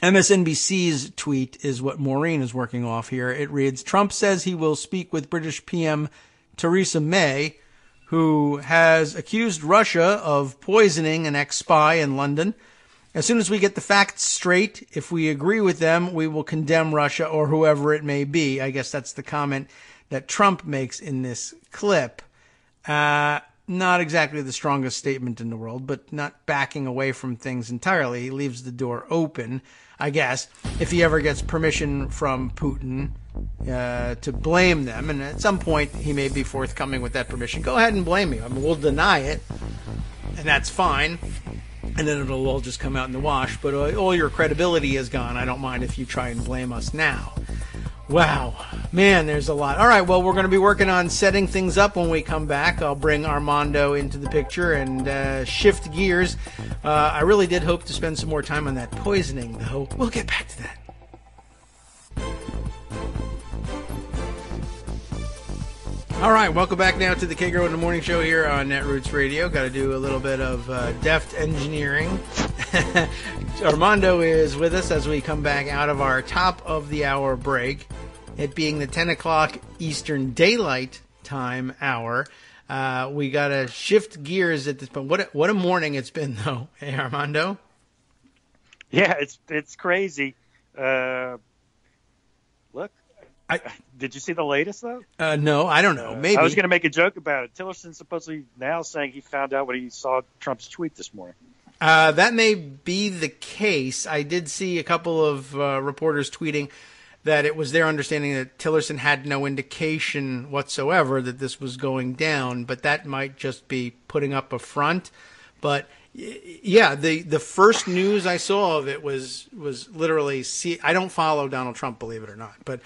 MSNBC's tweet is what Maureen is working off here. It reads, Trump says he will speak with British PM Theresa May, who has accused Russia of poisoning an ex-spy in London. As soon as we get the facts straight, if we agree with them, we will condemn Russia or whoever it may be. I guess that's the comment that Trump makes in this clip. Not exactly the strongest statement in the world, but not backing away from things entirely. He leaves the door open, I guess, if he ever gets permission from Putin to blame them. And at some point, he may be forthcoming with that permission. Go ahead and blame me. I mean, we'll deny it, and that's fine. And then it'll all just come out in the wash. But all your credibility is gone. I don't mind if you try and blame us now. Wow. Man, there's a lot. All right, well, we're going to be working on setting things up when we come back. I'll bring Armando into the picture and shift gears. I really did hope to spend some more time on that poisoning, though. We'll get back to that. All right, welcome back now to the Kagro in the Morning Show here on Netroots Radio. Got to do a little bit of deft engineering. Armando is with us as we come back out of our top of the hour break, it being the 10 o'clock Eastern Daylight Time hour. We got to shift gears at this point. What a morning it's been, though. Hey, Armando? Yeah, it's crazy. Look. Did you see the latest, though? No, I don't know. Maybe. I was going to make a joke about it. Tillerson's supposedly now saying he found out when he saw Trump's tweet this morning. That may be the case. I did see a couple of reporters tweeting that it was their understanding that Tillerson had no indication whatsoever that this was going down, but that might just be putting up a front. But yeah, the first news I saw of it was literally, I don't follow Donald Trump, believe it or not, but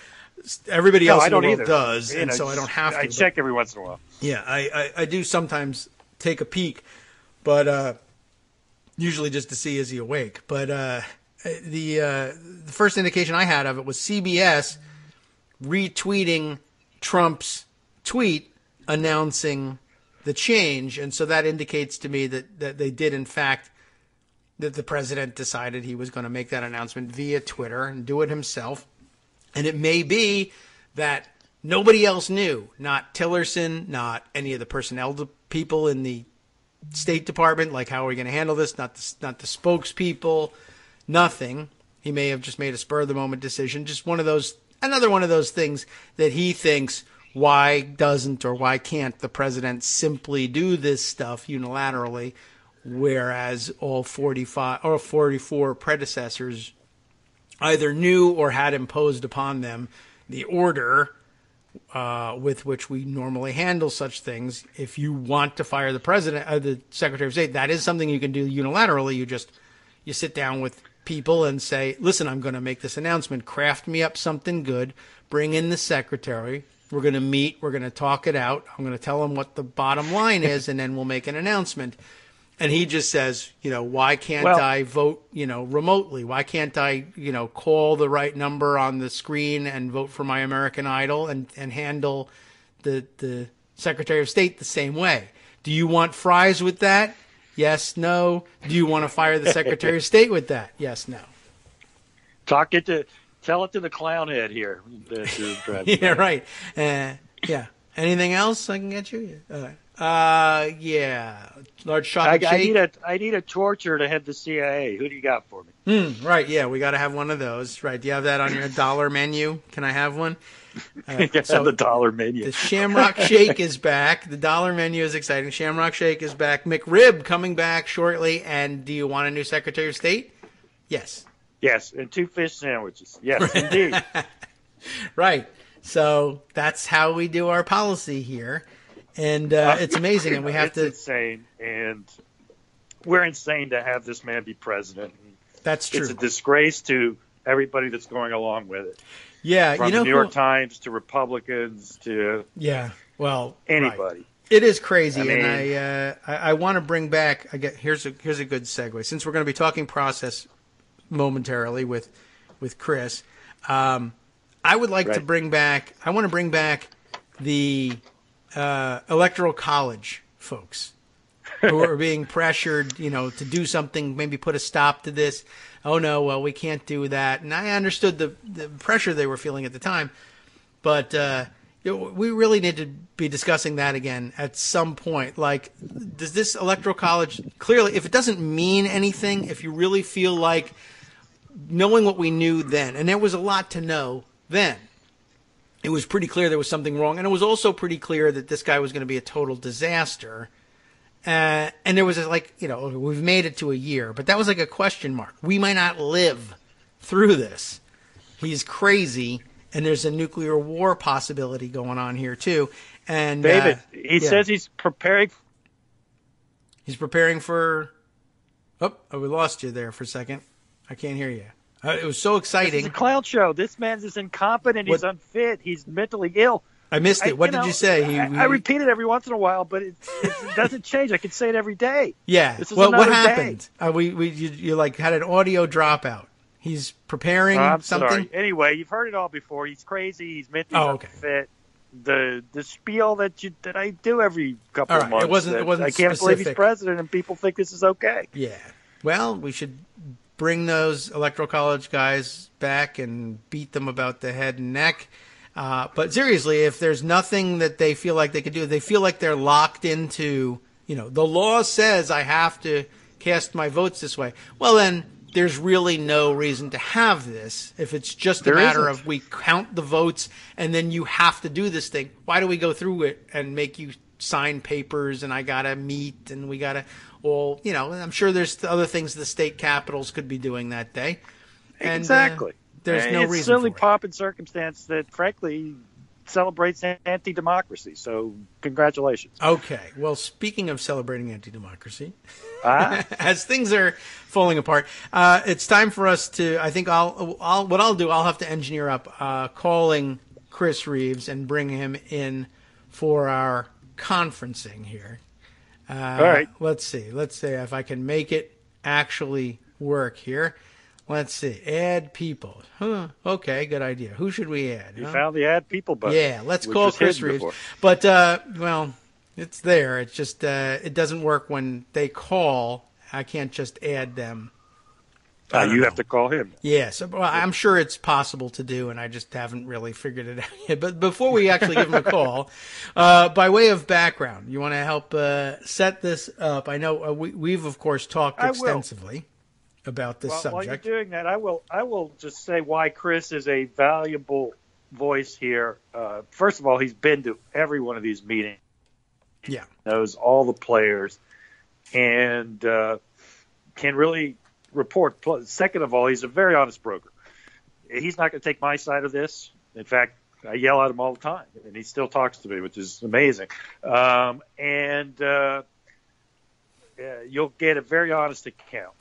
everybody else in the world does, and so I don't have to. I check every once in a while. Yeah, I do sometimes take a peek, but usually just to see is he awake. But the first indication I had of it was CBS retweeting Trump's tweet announcing the change, and so that indicates to me that they did, in fact, that the president decided he was going to make that announcement via Twitter and do it himself. And it may be that nobody else knew, not Tillerson, not any of the personnel people in the State Department, like how are we going to handle this, not the spokespeople, nothing. He may have just made a spur-of-the-moment decision, just another one of those things that he thinks, why doesn't or why can't the president simply do this stuff unilaterally, whereas all 45 or 44 predecessors either knew or had imposed upon them the order with which we normally handle such things. If you want to fire the president, the Secretary of State, that is something you can do unilaterally. You sit down with people and say, listen, I'm going to make this announcement. Craft me up something good. Bring in the secretary. We're going to meet. We're going to talk it out. I'm going to tell him what the bottom line is, and then we'll make an announcement. And he just says, why can't I vote, remotely? Why can't I, call the right number on the screen and vote for my American Idol and handle the Secretary of State the same way? Do you want fries with that? Yes, no. Do you want to fire the Secretary of State with that? Yes, no. Tell it to the clown head here. Yeah, right. Yeah. Anything else I can get you? Yeah. Large chocolate shake. I need a torture to head the CIA. Who do you got for me? Right. Yeah, we got to have one of those. Right. Do you have that on your dollar menu? Can I have one? So the dollar menu. The Shamrock Shake is back. The dollar menu is exciting. Shamrock Shake is back. McRib coming back shortly. And do you want a new Secretary of State? Yes. Yes, and 2 fish sandwiches. Yes, indeed. Right. So that's how we do our policy here. And it's amazing. And we have it's insane. And we're insane to have this man be president. That's true. It's a disgrace to everybody that's going along with it. Yeah. From the New York Times to Republicans to anybody. Right. It is crazy. I mean, and I want to bring back, here's a good segue. Since we're going to be talking process momentarily with Chris, I would like to bring back the Electoral College folks who are being pressured, to do something, maybe put a stop to this. Oh no, well, we can't do that. And I understood the pressure they were feeling at the time, but we really need to be discussing that again at some point. Like, does this Electoral College, clearly, if it doesn't mean anything, if you really feel like knowing what we knew then, and there was a lot to know then, it was pretty clear there was something wrong. And it was also pretty clear that this guy was going to be a total disaster. And there was we've made it to a year, but that was like a question mark. We might not live through this. He's crazy. And there's a nuclear war possibility going on here too. And David, he says he's preparing. He's preparing for. Oh, we lost you there for a second. I can't hear you. It was so exciting. It's a clown show. This man's is incompetent. He's unfit. He's mentally ill. I missed it. What did you say? I repeat it every once in a while, but it doesn't change. I can say it every day. Yeah. What happened? You had an audio dropout. He's preparing something. Sorry. Anyway, you've heard it all before. He's crazy. He's mentally unfit. The spiel that I do every couple of months. It wasn't. I can't believe he's president, and people think this is okay. Yeah. Well, we should bring those Electoral College guys back and beat them about the head and neck. But seriously, if there's nothing that they feel like they could do, they feel like they're locked into, the law says I have to cast my votes this way. Well, then there's really no reason to have this. If it's just a matter of we count the votes and then you have to do this thing, why do we go through it and make you sign papers and I got to meet and we got to I'm sure there's other things the state capitals could be doing that day. And, exactly. There's no reason. It's silly for it. pomp and circumstance that, frankly, celebrates anti-democracy. So, congratulations. Okay. Well, speaking of celebrating anti-democracy, as things are falling apart, it's time for us to. I think I'll have to engineer up calling Chris Reeves and bring him in for our conferencing here. All right. Let's see if I can make it actually work here. Let's see. Add people. Huh. Okay, good idea. Who should we add? You found the add people button. Yeah, let's call Chris Reeves. Before. But, it's there. It's just it doesn't work when they call. I can't just add them. You have to call him. Yeah, so I'm sure it's possible to do, and I just haven't really figured it out yet. But before we actually give him a call, by way of background, you want to help set this up? I know we've, of course, talked extensively about this subject. While you're doing that, I will just say why Chris is a valuable voice here. First of all, he's been to every one of these meetings. Yeah. Knows all the players and can really report. Second of all, he's a very honest broker. He's not going to take my side of this. In fact, I yell at him all the time, and he still talks to me, which is amazing. You'll get a very honest account.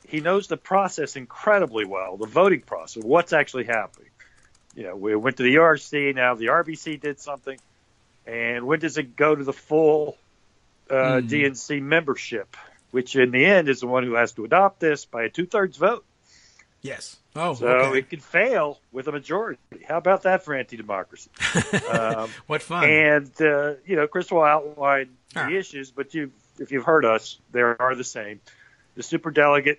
He knows the process incredibly well, the voting process, what's actually happening. We went to the ERC, now the RBC did something, and when does it go to the full DNC membership, which in the end is the one who has to adopt this by a 2/3 vote. Yes. Oh, so okay. it could fail with a majority. How about that for anti-democracy? What fun! And Chris will outline the issues, but if you've heard us, they are the same. The superdelegate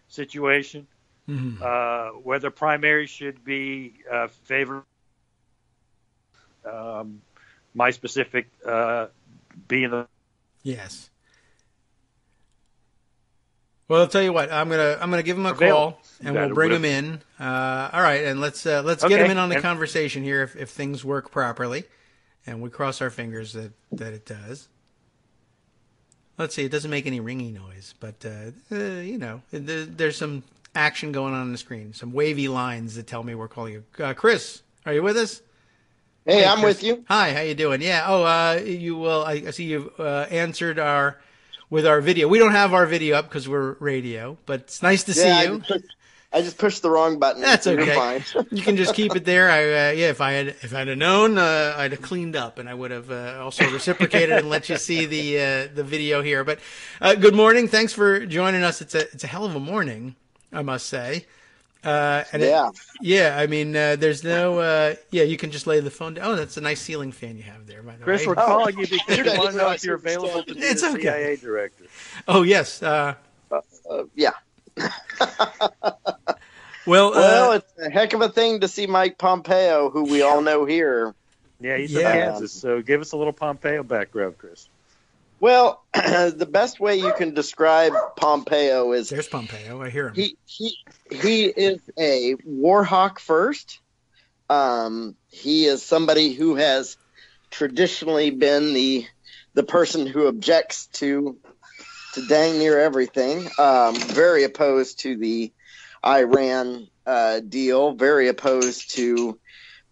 situation, whether primaries should be favored, my specific being the yes. Well, I'll tell you what. I'm gonna give him a call, and we'll bring him in. All right, and let's get him in on the conversation here if things work properly, and we cross our fingers that it does. Let's see. It doesn't make any ringy noise, but there's some action going on the screen, some wavy lines that tell me we're calling you. Chris, are you with us? Hey, I'm with you. Hi, how you doing? Yeah. Oh, you will. I see you've answered with our video. We don't have our video up because we're radio, but it's nice to see you. I just pushed the wrong button. That's okay. You're fine. You can just keep it there. If I'd have known, I'd have cleaned up, and I would have also reciprocated and let you see the video here. But good morning. Thanks for joining us. It's a hell of a morning, I must say. I mean, there's no. You can just lay the phone down. Oh, that's a nice ceiling fan you have there, by the way. Chris, we're calling you because we want to know if you're available to be the CIA director. Oh yes. Yeah. Well, it's a heck of a thing to see Mike Pompeo, who we all know here. Yeah, he's from Kansas. So give us a little Pompeo background, Chris. Well, the best way you can describe Pompeo is there's Pompeo. I hear him. He is a war hawk first. He is somebody who has traditionally been the person who objects to dang near everything. Very opposed to the Iran deal. Very opposed to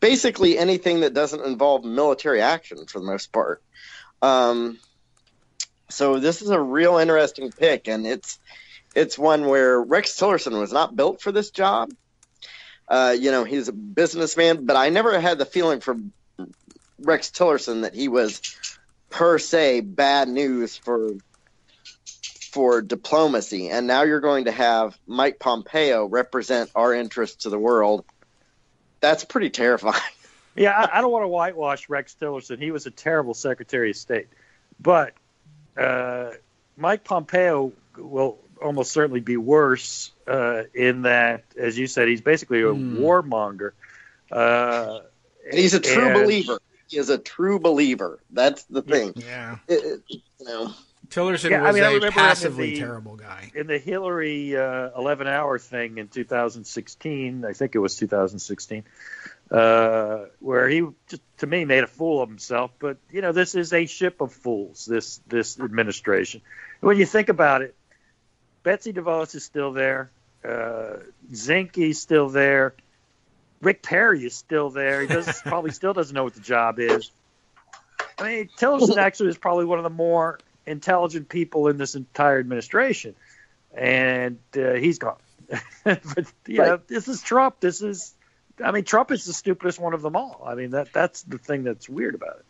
basically anything that doesn't involve military action for the most part. So this is a real interesting pick, and it's one where Rex Tillerson was not built for this job. He's a businessman, but I never had the feeling for Rex Tillerson that he was per se bad news for diplomacy. And now you're going to have Mike Pompeo represent our interests to the world. That's pretty terrifying. Yeah, I don't want to whitewash Rex Tillerson. He was a terrible Secretary of State. But Mike Pompeo will almost certainly be worse in that, as you said, he's basically a warmonger. And he's a true believer. He is a true believer. That's the thing. Yeah. Tillerson was a passively terrible guy. In the Hillary 11-hour thing in 2016, I think it was 2016, where he just, to me, made a fool of himself. But, this is a ship of fools, this administration. When you think about it, Betsy DeVos is still there. Zinke's still there. Rick Perry is still there. He probably still doesn't know what the job is. I mean, Tillerson actually is probably one of the more intelligent people in this entire administration. And he's gone. But, this is Trump. Trump is the stupidest one of them all. I mean, that's the thing that's weird about it.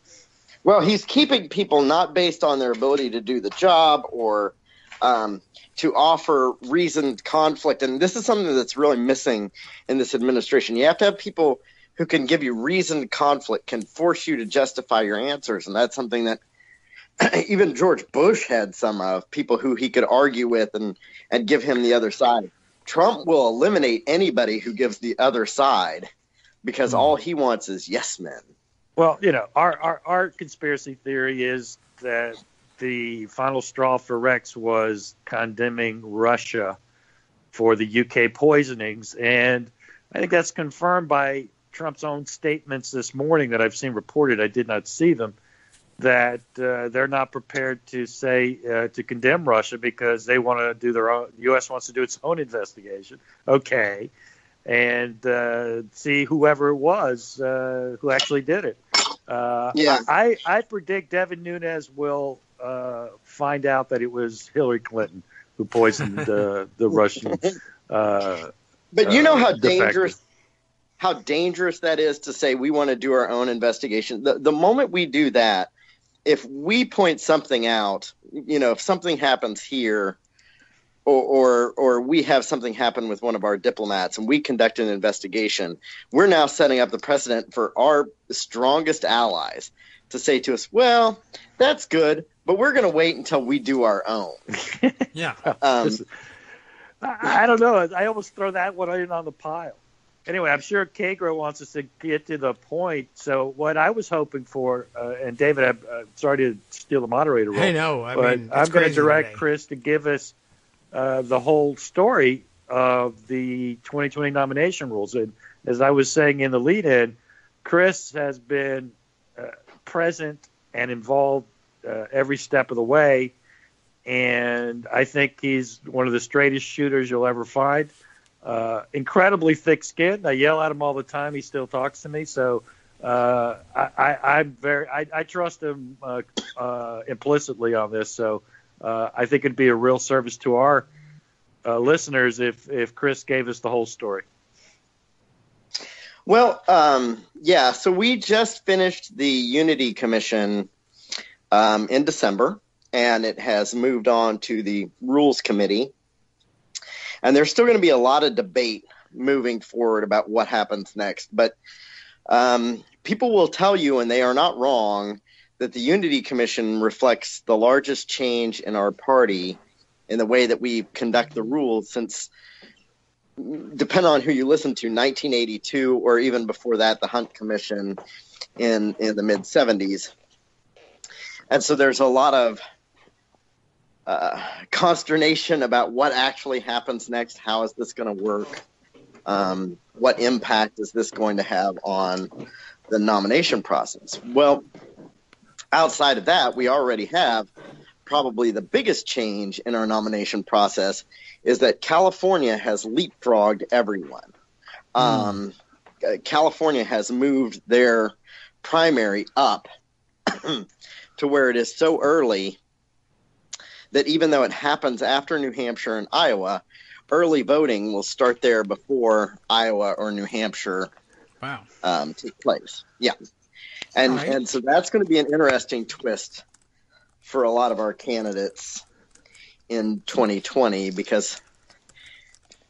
Well, he's keeping people not based on their ability to do the job or to offer reasoned conflict. And this is something that's really missing in this administration. You have to have people who can give you reasoned conflict, can force you to justify your answers. And that's something that even George Bush had some of, people who he could argue with and give him the other side. Trump will eliminate anybody who gives the other side because all he wants is yes men. Well, our conspiracy theory is that the final straw for Rex was condemning Russia for the UK poisonings. And I think that's confirmed by Trump's own statements this morning that I've seen reported. I did not see them, that they're not prepared to say to condemn Russia because they want to do their own. The U.S. wants to do its own investigation. Okay. And see whoever it was who actually did it. I predict Devin Nunes will find out that it was Hillary Clinton who poisoned the Russian. But you know how dangerous that is to say we want to do our own investigation. The moment we do that, if we point something out, if something happens here, or we have something happen with one of our diplomats and we conduct an investigation, we're now setting up the precedent for our strongest allies to say to us, well, that's good, but we're going to wait until we do our own. Yeah. I don't know. I almost throw that one in on the pile. Anyway, I'm sure Kagro wants us to get to the point. So what I was hoping for, and David, I'm sorry to steal the moderator role. I know. I'm going to direct today. Chris to give us the whole story of the 2020 nomination rules. And as I was saying in the lead-in, Chris has been present and involved every step of the way, and I think he's one of the straightest shooters you'll ever find. Incredibly thick-skinned. I yell at him all the time. He still talks to me, so I trust him implicitly on this. So I think it'd be a real service to our listeners if Chris gave us the whole story. Well, so we just finished the Unity Commission in December, and it has moved on to the Rules Committee. And there's still going to be a lot of debate moving forward about what happens next. But people will tell you, and they are not wrong, that the Unity Commission reflects the largest change in our party in the way that we conduct the rules since, depending on who you listen to, 1982, or even before that, the Hunt Commission in the mid-'70s. And so there's a lot of consternation about what actually happens next. How is this going to work? What impact is this going to have on the nomination process? Well, outside of that, we already have probably the biggest change in our nomination process is that California has leapfrogged everyone. California has moved their primary up to where it is so early that even though it happens after New Hampshire and Iowa, early voting will start there before Iowa or New Hampshire take place. Yeah. And so that's going to be an interesting twist for a lot of our candidates in 2020, because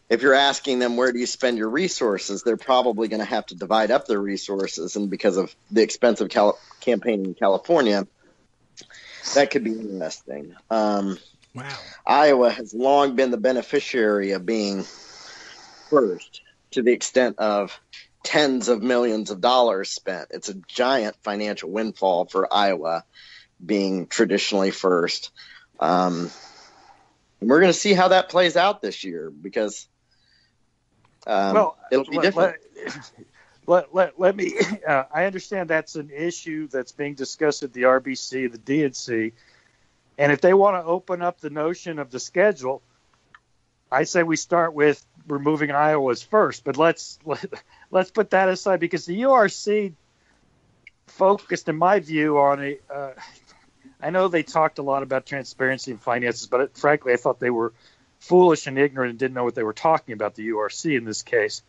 if you're asking them where do you spend your resources, they're probably going to have to divide up their resources. And because of the expense of campaigning in California, that could be interesting. Iowa has long been the beneficiary of being first, to the extent of tens of millions of dollars spent. It's a giant financial windfall for Iowa being traditionally first. And we're going to see how that plays out this year, because it'll be different. Let me. I understand that's an issue that's being discussed at the RBC, the DNC, and if they want to open up the notion of the schedule, I say we start with removing Iowa's first. But let's put that aside, because the URC focused, in my view, on a. I know they talked a lot about transparency and finances, but frankly, I thought they were foolish and ignorant and didn't know what they were talking about, the URC in this case.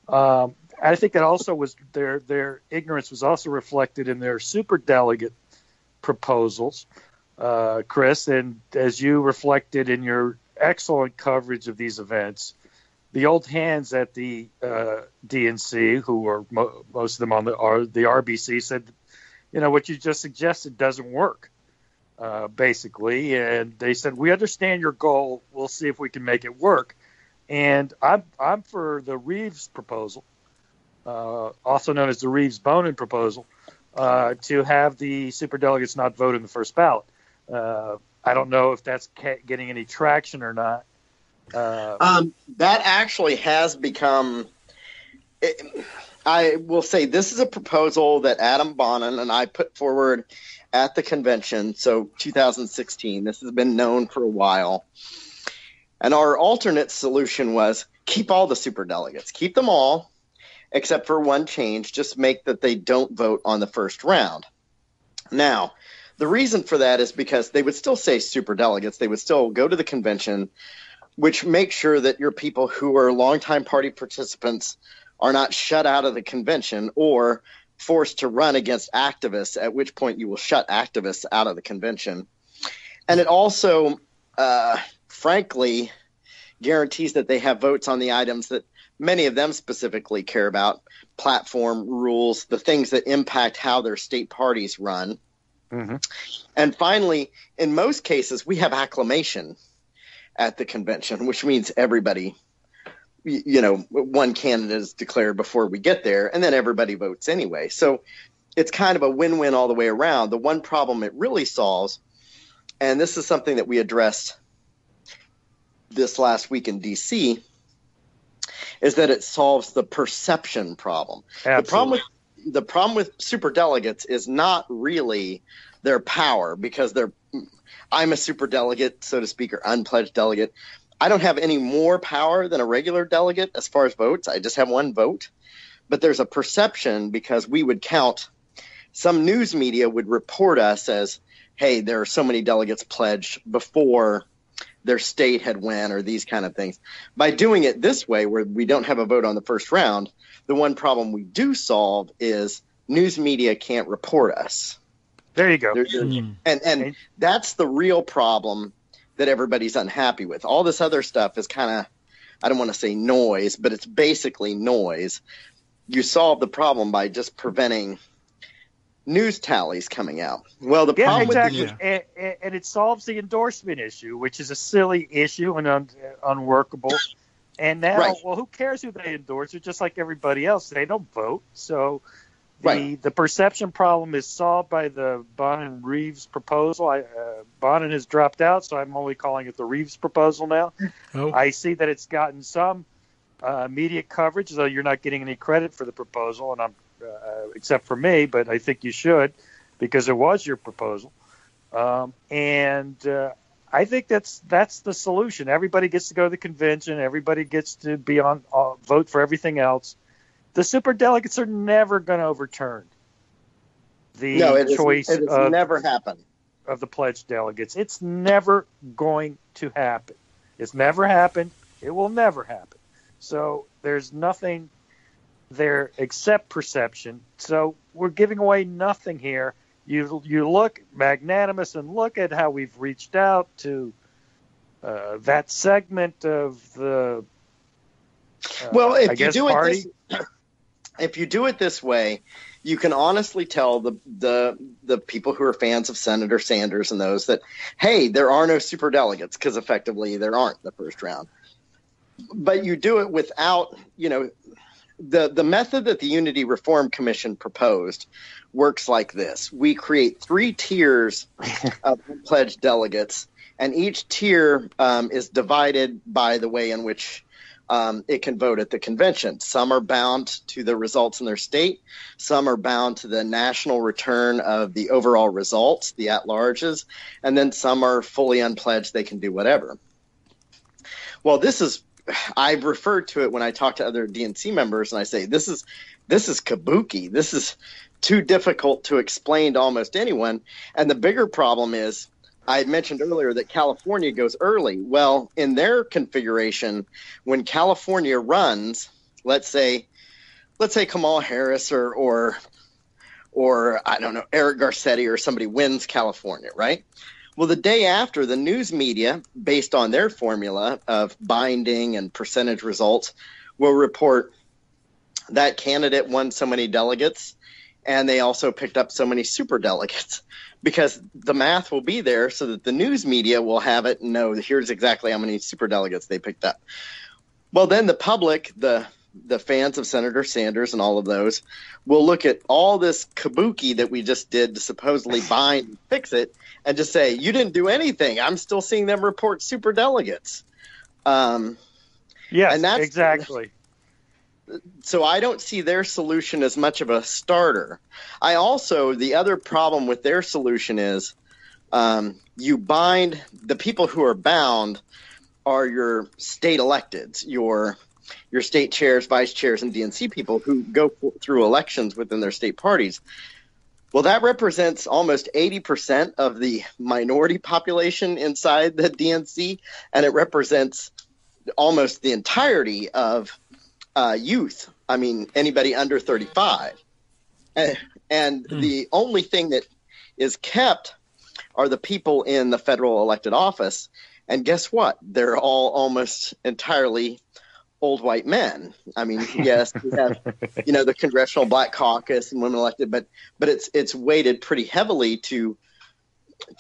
I think that also was their ignorance was also reflected in their superdelegate proposals, Chris. And as you reflected in your excellent coverage of these events, the old hands at the DNC, who are most of them on the RBC, said, what you just suggested doesn't work, basically. And they said, we understand your goal. We'll see if we can make it work. And I'm for the Reeves proposal, also known as the Reeves-Bonin proposal, to have the superdelegates not vote in the first ballot. I don't know if that's getting any traction or not. That actually has become. I will say this is a proposal that Adam Bonin and I put forward at the convention. So 2016. This has been known for a while. And our alternate solution was keep all the superdelegates, keep them all, except for one change, just make that they don't vote on the first round. Now, the reason for that is because they would still say superdelegates. They would still go to the convention, which makes sure that your people who are longtime party participants are not shut out of the convention, or forced to run against activists, at which point you will shut activists out of the convention. And it also, frankly, guarantees that they have votes on the items that many of them specifically care about: platform rules, the things that impact how their state parties run. Mm-hmm. And finally, in most cases, we have acclamation at the convention, which means everybody, one candidate is declared before we get there, and then everybody votes anyway. So it's kind of a win-win all the way around. The one problem it really solves, and this is something that we addressed this last week in D.C., is that it solves the perception problem. Absolutely. The problem with superdelegates is not really their power, because I'm a superdelegate, so to speak, or unpledged delegate. I don't have any more power than a regular delegate as far as votes. I just have one vote. But there's a perception, because we would count, some news media would report us as, hey, there are so many delegates pledged before their state had won, or these kind of things. By doing it this way, where we don't have a vote on the first round, the one problem we do solve is news media can't report us. There you go. And that's the real problem that everybody's unhappy with. All this other stuff is kind of, I don't want to say noise, but it's basically noise. You solve the problem by just preventing news tallies coming out. Well, the problem exactly. And it solves the endorsement issue, which is a silly issue and unworkable. And now, well, who cares who they endorse? They're just like everybody else. They don't vote. So the perception problem is solved by the Bonin-Reeves proposal. Bonin has dropped out, so I'm only calling it the Reeves proposal now. Oh. I see that it's gotten some media coverage, though you're not getting any credit for the proposal, and I'm except for me, but I think you should, because it was your proposal. And I think that's the solution. Everybody gets to go to the convention. Everybody gets to be on vote for everything else. The superdelegates are never going to overturn the choice of never happen of the pledged delegates. It's never going to happen. It's never happened. It will never happen. So there's nothing there except perception. So we're giving away nothing here. You look magnanimous and look at how we've reached out to that segment of the if you do it this way, you can honestly tell the people who are fans of Senator Sanders and those that, hey, there are no superdelegates, because effectively there aren't the first round. But you do it without, the method that the Unity Reform Commission proposed works like this. We create 3 tiers of pledged delegates, and each tier is divided by the way in which it can vote at the convention. Some are bound to the results in their state. Some are bound to the national return of the overall results, the at-larges, and then some are fully unpledged. They can do whatever. Well, I've referred to it when I talk to other DNC members, and I say, this is kabuki. This is too difficult to explain to almost anyone. And the bigger problem is, I had mentioned earlier that California goes early. Well, in their configuration, when California runs, let's say Kamala Harris or I don't know, Eric Garcetti or somebody wins California, right? Well, the day after, the news media, based on their formula of binding and percentage results, will report that candidate won so many delegates, and they also picked up so many superdelegates, because the math will be there so that the news media will have it and know here's exactly how many superdelegates they picked up. Well, then the public, the fans of Senator Sanders and all of those, will look at all this kabuki that we just did to supposedly bind and fix it, and just say, you didn't do anything. I'm still seeing them report superdelegates. Yes, exactly. So I don't see their solution as much of a starter. The other problem with their solution is you bind the people who are bound are your state electeds, your state chairs, vice chairs, and DNC people who go through elections within their state parties. Well, that represents almost 80% of the minority population inside the DNC, and it represents almost the entirety of youth. I mean, anybody under 35. And the only thing that is kept are the people in the federal elected office. And guess what? They're all almost entirely old white men. I mean, yes, we have, the Congressional Black Caucus and women elected, but it's weighted pretty heavily to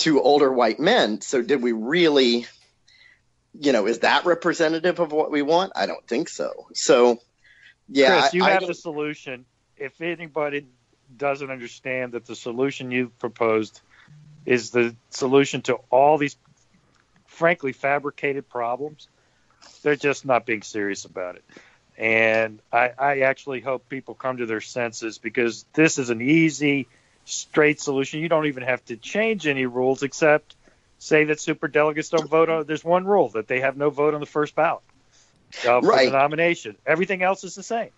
older white men. So did we really, is that representative of what we want? I don't think so. So, yeah. Chris, you have the solution. If anybody doesn't understand that the solution you've proposed is the solution to all these, frankly, fabricated problems, they're just not being serious about it. And I actually hope people come to their senses, because this is an easy, straight solution. You don't even have to change any rules except say that superdelegates don't vote on. There's one rule, that they have no vote on the first ballot for the nomination. Everything else is the same.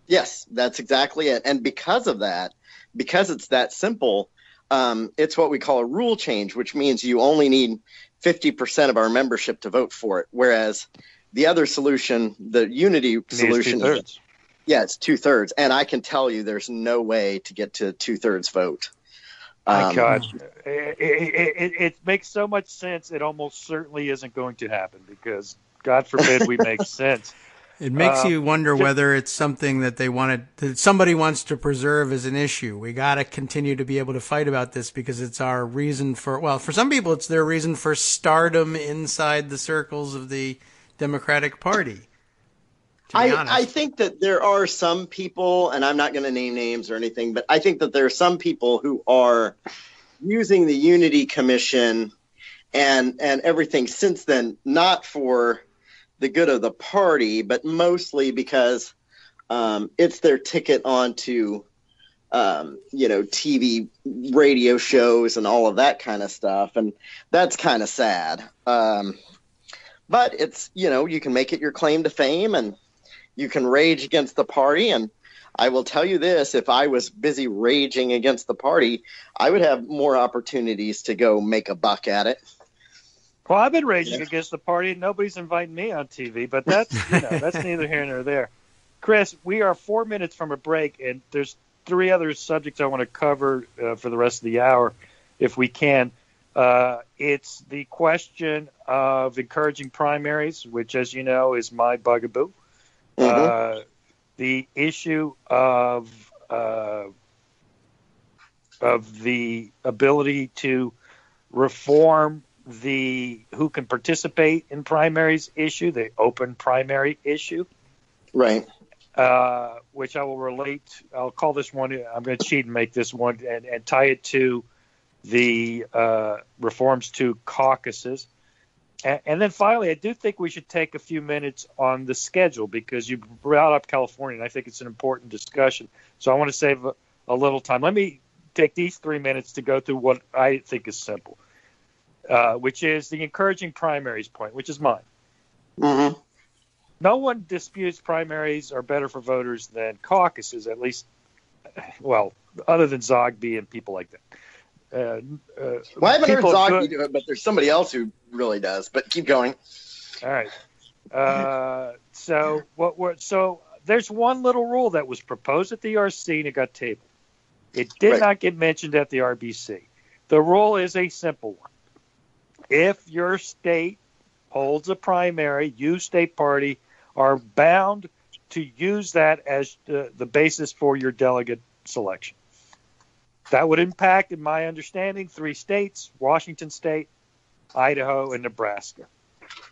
Yes, that's exactly it. And because of that, because it's that simple, it's what we call a rule change, which means you only need 50% of our membership to vote for it. Whereas the other solution, the unity solution, it's 2/3. And I can tell you there's no way to get to 2/3 vote. My God, it makes so much sense. It almost certainly isn't going to happen, because God forbid we make sense. It makes you wonder whether it's something that that somebody wants to preserve as an issue. We got to continue to be able to fight about this, because it's our reason for some people, it's their reason for stardom inside the circles of the Democratic Party. I think that there are some people, and I'm not going to name names or anything, but I think that there are some people who are using the Unity Commission and everything since then, not for the good of the party, but mostly because it's their ticket onto, TV, radio shows and all of that kind of stuff. And that's kind of sad. But it's, you can make it your claim to fame, and you can rage against the party. And I will tell you this, if I was busy raging against the party, I would have more opportunities to go make a buck at it. Well, I've been raging against the party, and nobody's inviting me on TV, but that's that's neither here nor there. Chris, we are 4 minutes from a break, and there's 3 other subjects I want to cover for the rest of the hour, if we can. It's the question of encouraging primaries, which, as you know, is my bugaboo. Mm-hmm. The issue of the ability to reform the who can participate in primaries issue, the open primary issue. Right. Which I will relate. I'll call this one, I'm going to cheat and make this one and tie it to the reforms to caucuses. And then finally, I do think we should take a few minutes on the schedule, because you brought up California, and I think it's an important discussion. So I want to save a little time. Let me take these 3 minutes to go through what I think is simple. Which is the encouraging primaries point, which is mine. Mm-hmm. No one disputes primaries are better for voters than caucuses, at least, well, other than Zogby and people like that. Well, I haven't heard Zogby do it, but there's somebody else who really does. But keep going. All right. So there's one little rule that was proposed at the RC and it got tabled. It did not get mentioned at the RBC. The rule is a simple one. If your state holds a primary, you, state party, are bound to use that as the basis for your delegate selection. That would impact, in my understanding, 3 states, Washington State, Idaho, and Nebraska.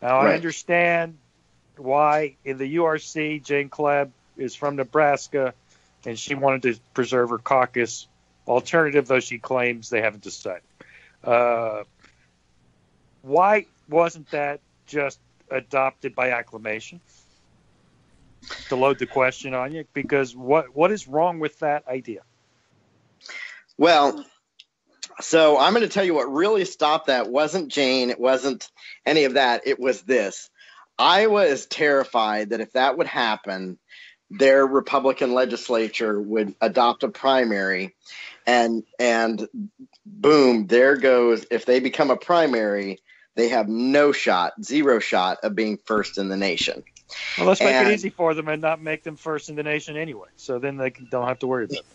Now, I understand why in the URC, Jane Klebb is from Nebraska, and she wanted to preserve her caucus alternative, though she claims they haven't decided. Why wasn't that just adopted by acclamation? To load the question on you, because what is wrong with that idea? Well, so I'm going to tell you what really stopped that. Wasn't Jane. It wasn't any of that. It was this. I was terrified that if that would happen, their Republican legislature would adopt a primary, and boom, there goes. If they become a primary, they have no shot, 0 shot of being first in the nation. Well, let's make it easy for them and not make them first in the nation anyway. So then they don't have to worry about it.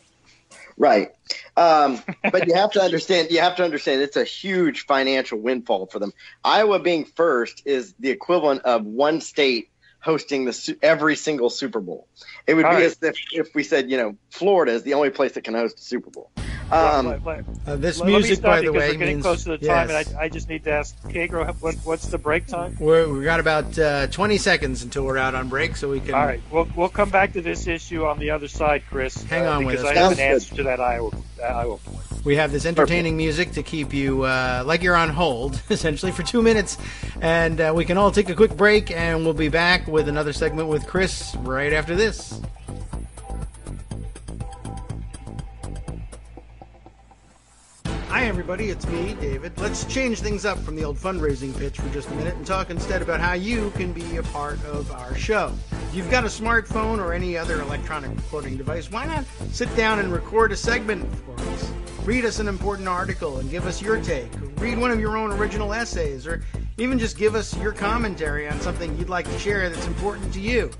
Right. But you have to understand it's a huge financial windfall for them. Iowa being first is the equivalent of one state hosting every single Super Bowl. It would be as if we said, Florida is the only place that can host a Super Bowl. This music, by the way, we're getting means close to the time, yes. and I just need to ask Kagro, what's the break time? We got about 20 seconds until we're out on break, so we can. All right, we'll come back to this issue on the other side, Chris. Hang on with us. Because I have an answer to that Iowa point. We have this entertaining music to keep you like you're on hold, essentially, for 2 minutes. And we can all take a quick break, and we'll be back with another segment with Chris right after this. Hi, everybody. It's me, David. Let's change things up from the old fundraising pitch for just a minute and talk instead about how you can be a part of our show. If you've got a smartphone or any other electronic recording device, why not sit down and record a segment for us? Read us an important article and give us your take. Read one of your own original essays, or even just give us your commentary on something you'd like to share that's important to you.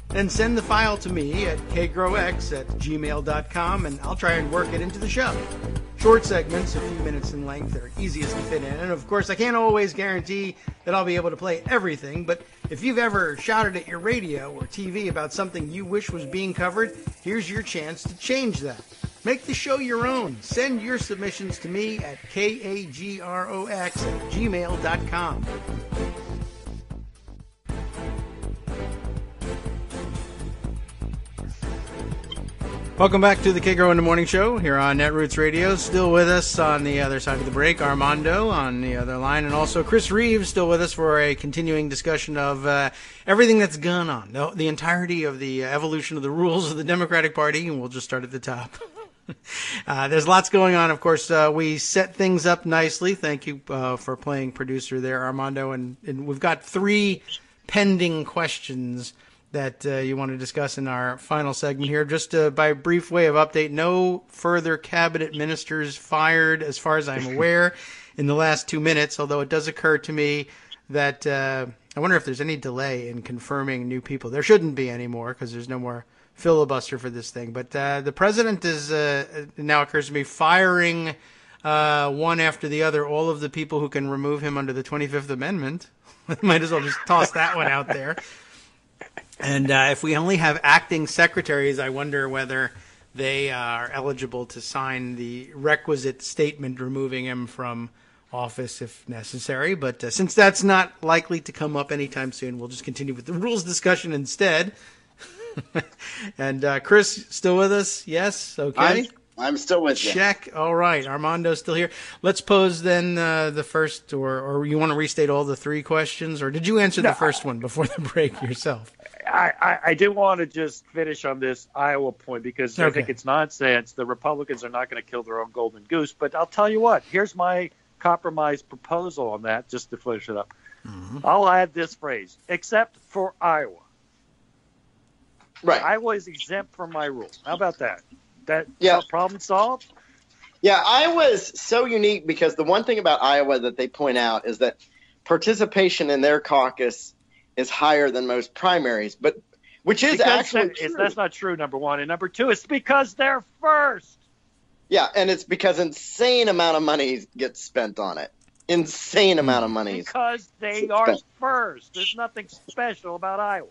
Then send the file to me at kagrox@gmail.com, and I'll try and work it into the show. Short segments, a few minutes in length, are easiest to fit in. And of course, I can't always guarantee that I'll be able to play everything, but if you've ever shouted at your radio or TV about something you wish was being covered, here's your chance to change that. Make the show your own. Send your submissions to me at kagrox@gmail.com. Welcome back to the Kagro in the Morning Show here on Netroots Radio. Still with us on the other side of the break, Armando on the other line, and also Chris Reeves still with us for a continuing discussion of everything that's gone on, the entirety of the evolution of the rules of the Democratic Party, and we'll just start at the top. There's lots going on. Of course, we set things up nicely. Thank you for playing producer there, Armando, and we've got 3 pending questions that you want to discuss in our final segment here. Just by brief way of update, no further cabinet ministers fired, as far as I'm aware, in the last 2 minutes, although it does occur to me that I wonder if there's any delay in confirming new people. There shouldn't be anymore because there's no more filibuster for this thing. But the president is, it now occurs to me, firing one after the other all of the people who can remove him under the 25th Amendment. Might as well just toss that one out there. And if we only have acting secretaries, I wonder whether they are eligible to sign the requisite statement removing him from office if necessary. But since that's not likely to come up anytime soon, we'll just continue with the rules discussion instead. And Chris, still with us? Yes? Okay. I'm still with you. Check. All right. Armando's still here. Let's pose then the first, or you want to restate all the 3 questions, or did you answer the first one before the break yourself? I do want to just finish on this Iowa point because I think it's nonsense. The Republicans are not going to kill their own golden goose. But I'll tell you what, here's my compromise proposal on that, just to finish it up. Mm-hmm. I'll add this phrase, except for Iowa. Right. Iowa is exempt from my rules. How about that? Problem solved? Yeah, Iowa is so unique because the one thing about Iowa that they point out is that participation in their caucus is higher than most primaries, but which is actually true. That's not true, number one. And number two, it's because they're first. Yeah, and it's because insane amount of money gets spent on it. Insane amount of money. Because they are first. There's nothing special about Iowa.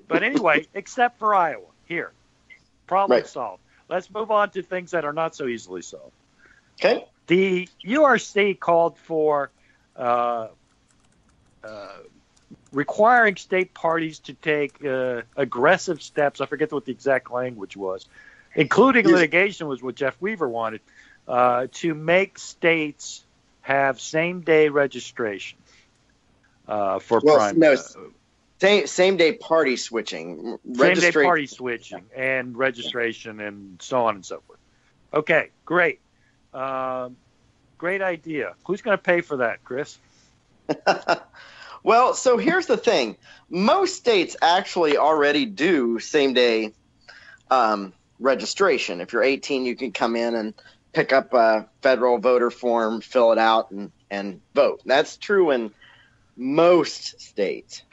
But anyway, except for Iowa. Here. Problem solved. Let's move on to things that are not so easily solved. Okay. The URC called for requiring state parties to take aggressive steps. I forget what the exact language was, including litigation was what Jeff Weaver wanted, to make states have same-day registration for primary. Same-day party switching. Same-day party switching and registration and so on and so forth. Okay, great. Great idea. Who's going to pay for that, Chris? Well, so here's the thing. Most states actually already do same-day registration. If you're 18, you can come in and pick up a federal voter form, fill it out, and vote. That's true in most states.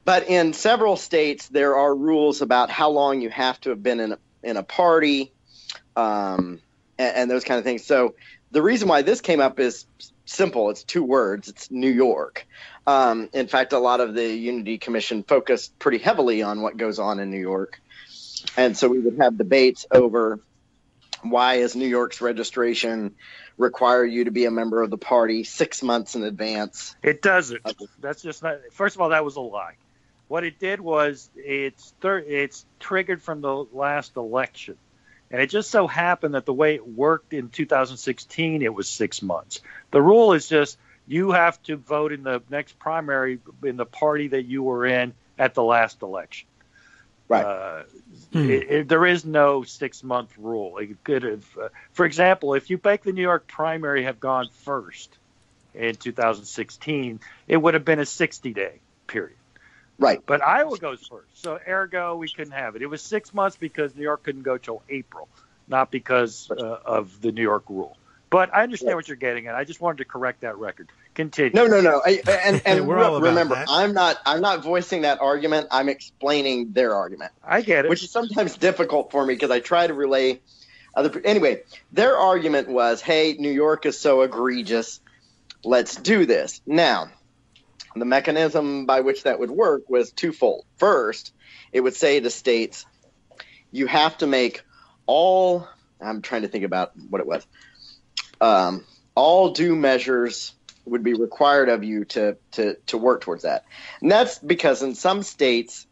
But in several states, there are rules about how long you have to have been in a party and those kind of things. So the reason why this came up is simple. It's 2 words. It's New York. In fact, a lot of the Unity Commission focused pretty heavily on what goes on in New York. And so we would have debates over why is New York's registration require you to be a member of the party 6 months in advance? It doesn't. That's just not. First of all, that was a lie. What it did was it's triggered from the last election. And it just so happened that the way it worked in 2016, it was 6 months. The rule is just you have to vote in the next primary in the party that you were in at the last election. Right. There is no 6-month rule. It could have, for example, if you make the New York primary have gone first in 2016, it would have been a 60-day period. Right. But Iowa goes first. So ergo, we couldn't have it. It was 6 months because New York couldn't go till April, not because of the New York rule. But I understand what you're getting at. I just wanted to correct that record. Continue. No. Remember, that. I'm not voicing that argument. I'm explaining their argument. I get it. Which is sometimes difficult for me because I try to relay other. Anyway, their argument was, "Hey, New York is so egregious. Let's do this." Now, the mechanism by which that would work was twofold. First, it would say to states, you have to make all. I'm trying to think about what it was. All due measures would be required of you to work towards that. And that's because in some states,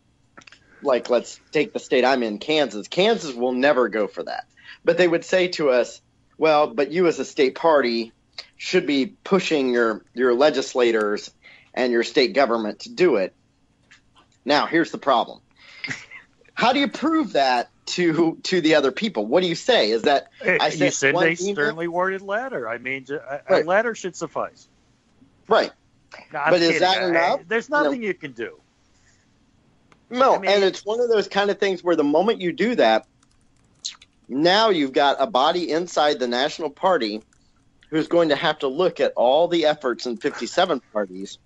like let's take the state I'm in, Kansas will never go for that. But they would say to us, well, but you as a state party should be pushing your legislators and your state government to do it. Now, here's the problem. How do you prove that to the other people? What do you say? Is that you send a sternly worded letter? I mean, a letter should suffice. Right. No, I'm but kidding. is that enough? There's nothing you can do. No, I mean, and it's one of those kind of things where the moment you do that, now you've got a body inside the national party who's going to have to look at all the efforts in 57 parties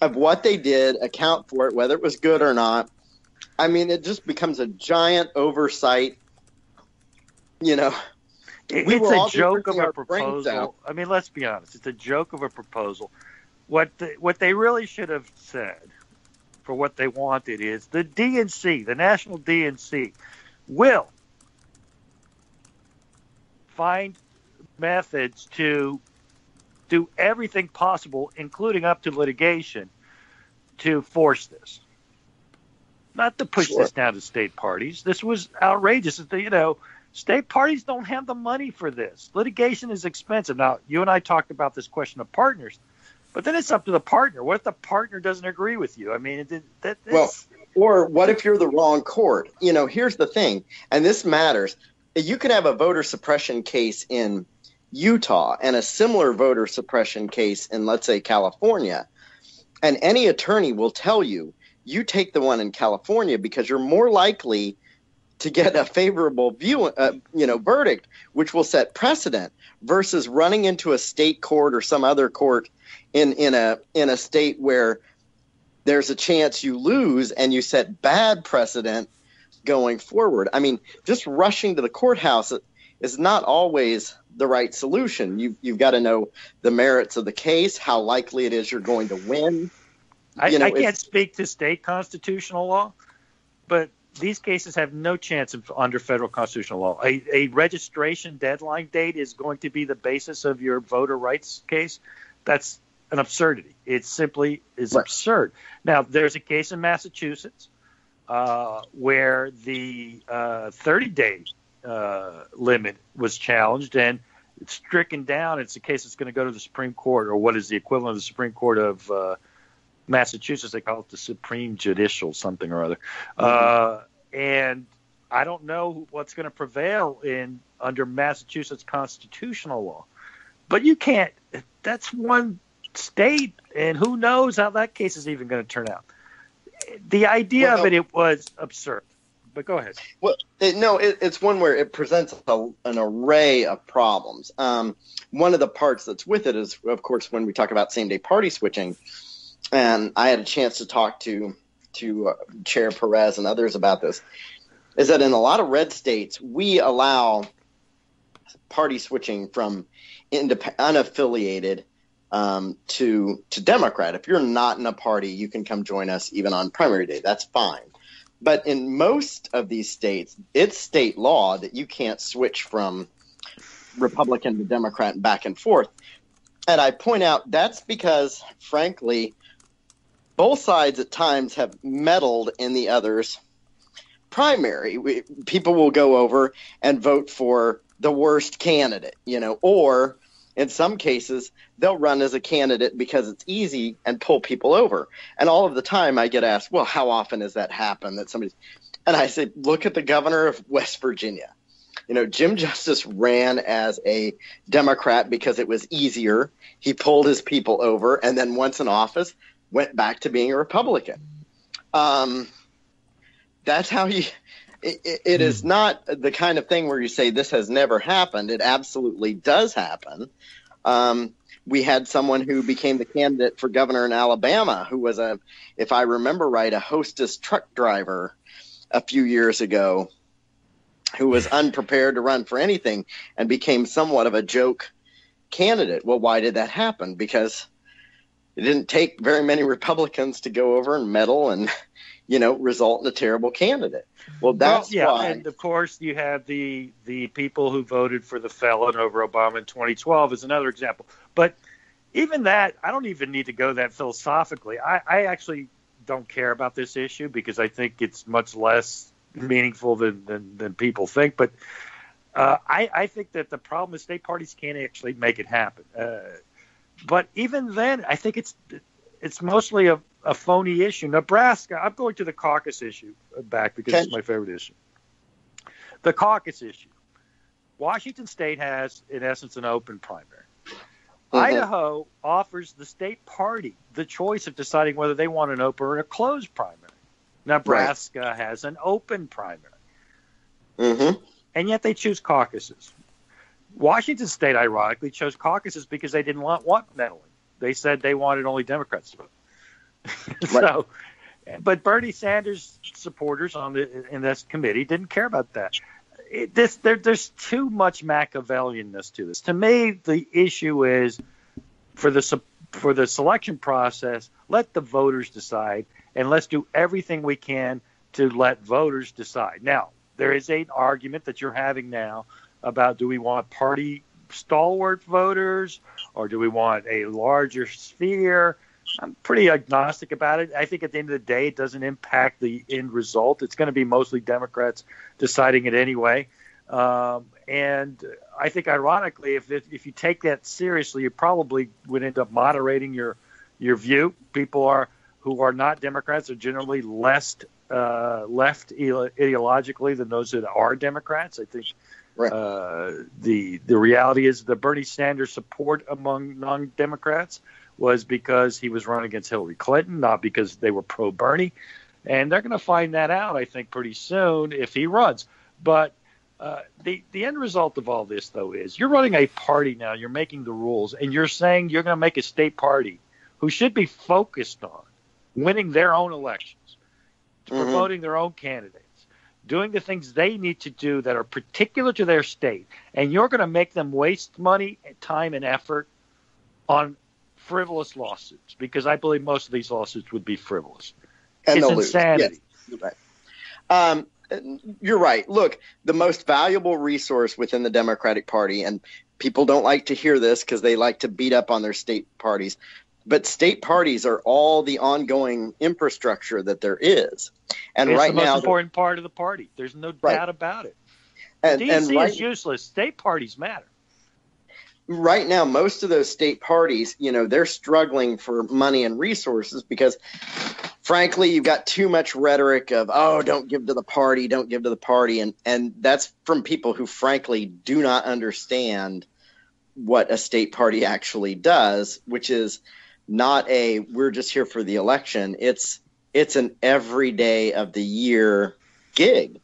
of what they did, account for it, whether it was good or not. I mean, it just becomes a giant oversight. You know, it's a joke of a proposal. I mean, let's be honest. It's a joke of a proposal. What they really should have said for what they wanted is the DNC, the National DNC, will find methods to do everything possible, including up to litigation, to force this. Not to push this down to state parties. This was outrageous. State parties don't have the money for this. Litigation is expensive. Now, you and I talked about this question of partners, but then it's up to the partner. What if the partner doesn't agree with you? I mean, or what if you're the wrong court? You know, here's the thing, and this matters. You could have a voter suppression case in Utah and a similar voter suppression case in, let's say, California, and any attorney will tell you, you take the one in California because you're more likely to get a favorable verdict, which will set precedent, versus running into a state court or some other court in a state where there's a chance you lose and you set bad precedent going forward. I mean, just rushing to the courthouse is not always the right solution. You've got to know the merits of the case, how likely it is you're going to win. I can't speak to state constitutional law, but these cases have no chance under federal constitutional law. A registration deadline date is going to be the basis of your voter rights case. That's an absurdity. It simply is absurd. Now, there's a case in Massachusetts where the 30-day limit was challenged and it's stricken down. It's a case that's going to go to the Supreme Court, or what is the equivalent of the Supreme Court of Massachusetts. They call it the Supreme Judicial something or other. And I don't know what's going to prevail under Massachusetts constitutional law. But you can't. That's one state, and who knows how that case is even going to turn out. The idea of it was absurd. But go ahead. Well, it's one where it presents an array of problems. One of the parts that's with it is, of course, when we talk about same-day party switching, and I had a chance to talk to Chair Perez and others about this, is that in a lot of red states, we allow party switching from unaffiliated to Democrat. If you're not in a party, you can come join us even on primary day. That's fine. But in most of these states, it's state law that you can't switch from Republican to Democrat and back and forth. And I point out that's because, frankly, both sides at times have meddled in the other's primary. People will go over and vote for the worst candidate, or in some cases, they'll run as a candidate because it's easy and pull people over. And all of the time I get asked, well, how often has that happened that somebody's – and I say, look at the governor of West Virginia. Jim Justice ran as a Democrat because it was easier. He pulled his people over, and then once in office, went back to being a Republican. That's how he – it is not the kind of thing where you say this has never happened. It absolutely does happen. We had someone who became the candidate for governor in Alabama who was if I remember right, a hostess truck driver a few years ago who was unprepared to run for anything and became somewhat of a joke candidate. Well, why did that happen? Because it didn't take very many Republicans to go over and meddle and, result in a terrible candidate. Well, that's why. And of course, you have the people who voted for the felon over Obama in 2012 is another example. But even that, I don't even need to go that philosophically. I actually don't care about this issue because I think it's much less meaningful than people think. But I think that the problem is state parties can't actually make it happen. But even then, I think it's mostly a phony issue. Nebraska, I'm going to the caucus issue back because it's my favorite issue. The caucus issue. Washington State has, in essence, an open primary. Mm-hmm. Idaho offers the state party the choice of deciding whether they want an open or a closed primary. Nebraska has an open primary. Mm-hmm. And yet they choose caucuses. Washington State, ironically, chose caucuses because they didn't want meddling. They said they wanted only Democrats to vote. So, but Bernie Sanders supporters in this committee didn't care about that. There's too much Machiavellianness to this. To me, the issue is for the selection process, let the voters decide, and let's do everything we can to let voters decide. Now, there is an argument that you're having now about do we want party stalwart voters or do we want a larger sphere? I'm pretty agnostic about it. I think at the end of the day, it doesn't impact the end result. It's going to be mostly Democrats deciding it anyway. And I think, ironically, if you take that seriously, you probably would end up moderating your view. People who are not Democrats are generally left ideologically than those that are Democrats. I think the reality is the Bernie Sanders support among non-Democrats was because he was running against Hillary Clinton, not because they were pro-Bernie. And they're going to find that out, I think, pretty soon if he runs. But the end result of all this, though, is you're running a party now. You're making the rules, and you're saying you're going to make a state party who should be focused on winning their own elections, promoting their own candidates, doing the things they need to do that are particular to their state. And you're going to make them waste money, time, and effort on frivolous lawsuits, because I believe most of these lawsuits would be frivolous. And it's insanity. Yes, you're right. Look, the most valuable resource within the Democratic Party, and people don't like to hear this because they like to beat up on their state parties, but state parties are all the ongoing infrastructure that there is. And it's right the most now, important part of the party. There's no doubt about it. And DC is useless. State parties matter. Right now, most of those state parties, they're struggling for money and resources because, frankly, you've got too much rhetoric of, oh, don't give to the party, don't give to the party. And that's from people who, frankly, do not understand what a state party actually does, which is not we're just here for the election. It's an every day of the year gig.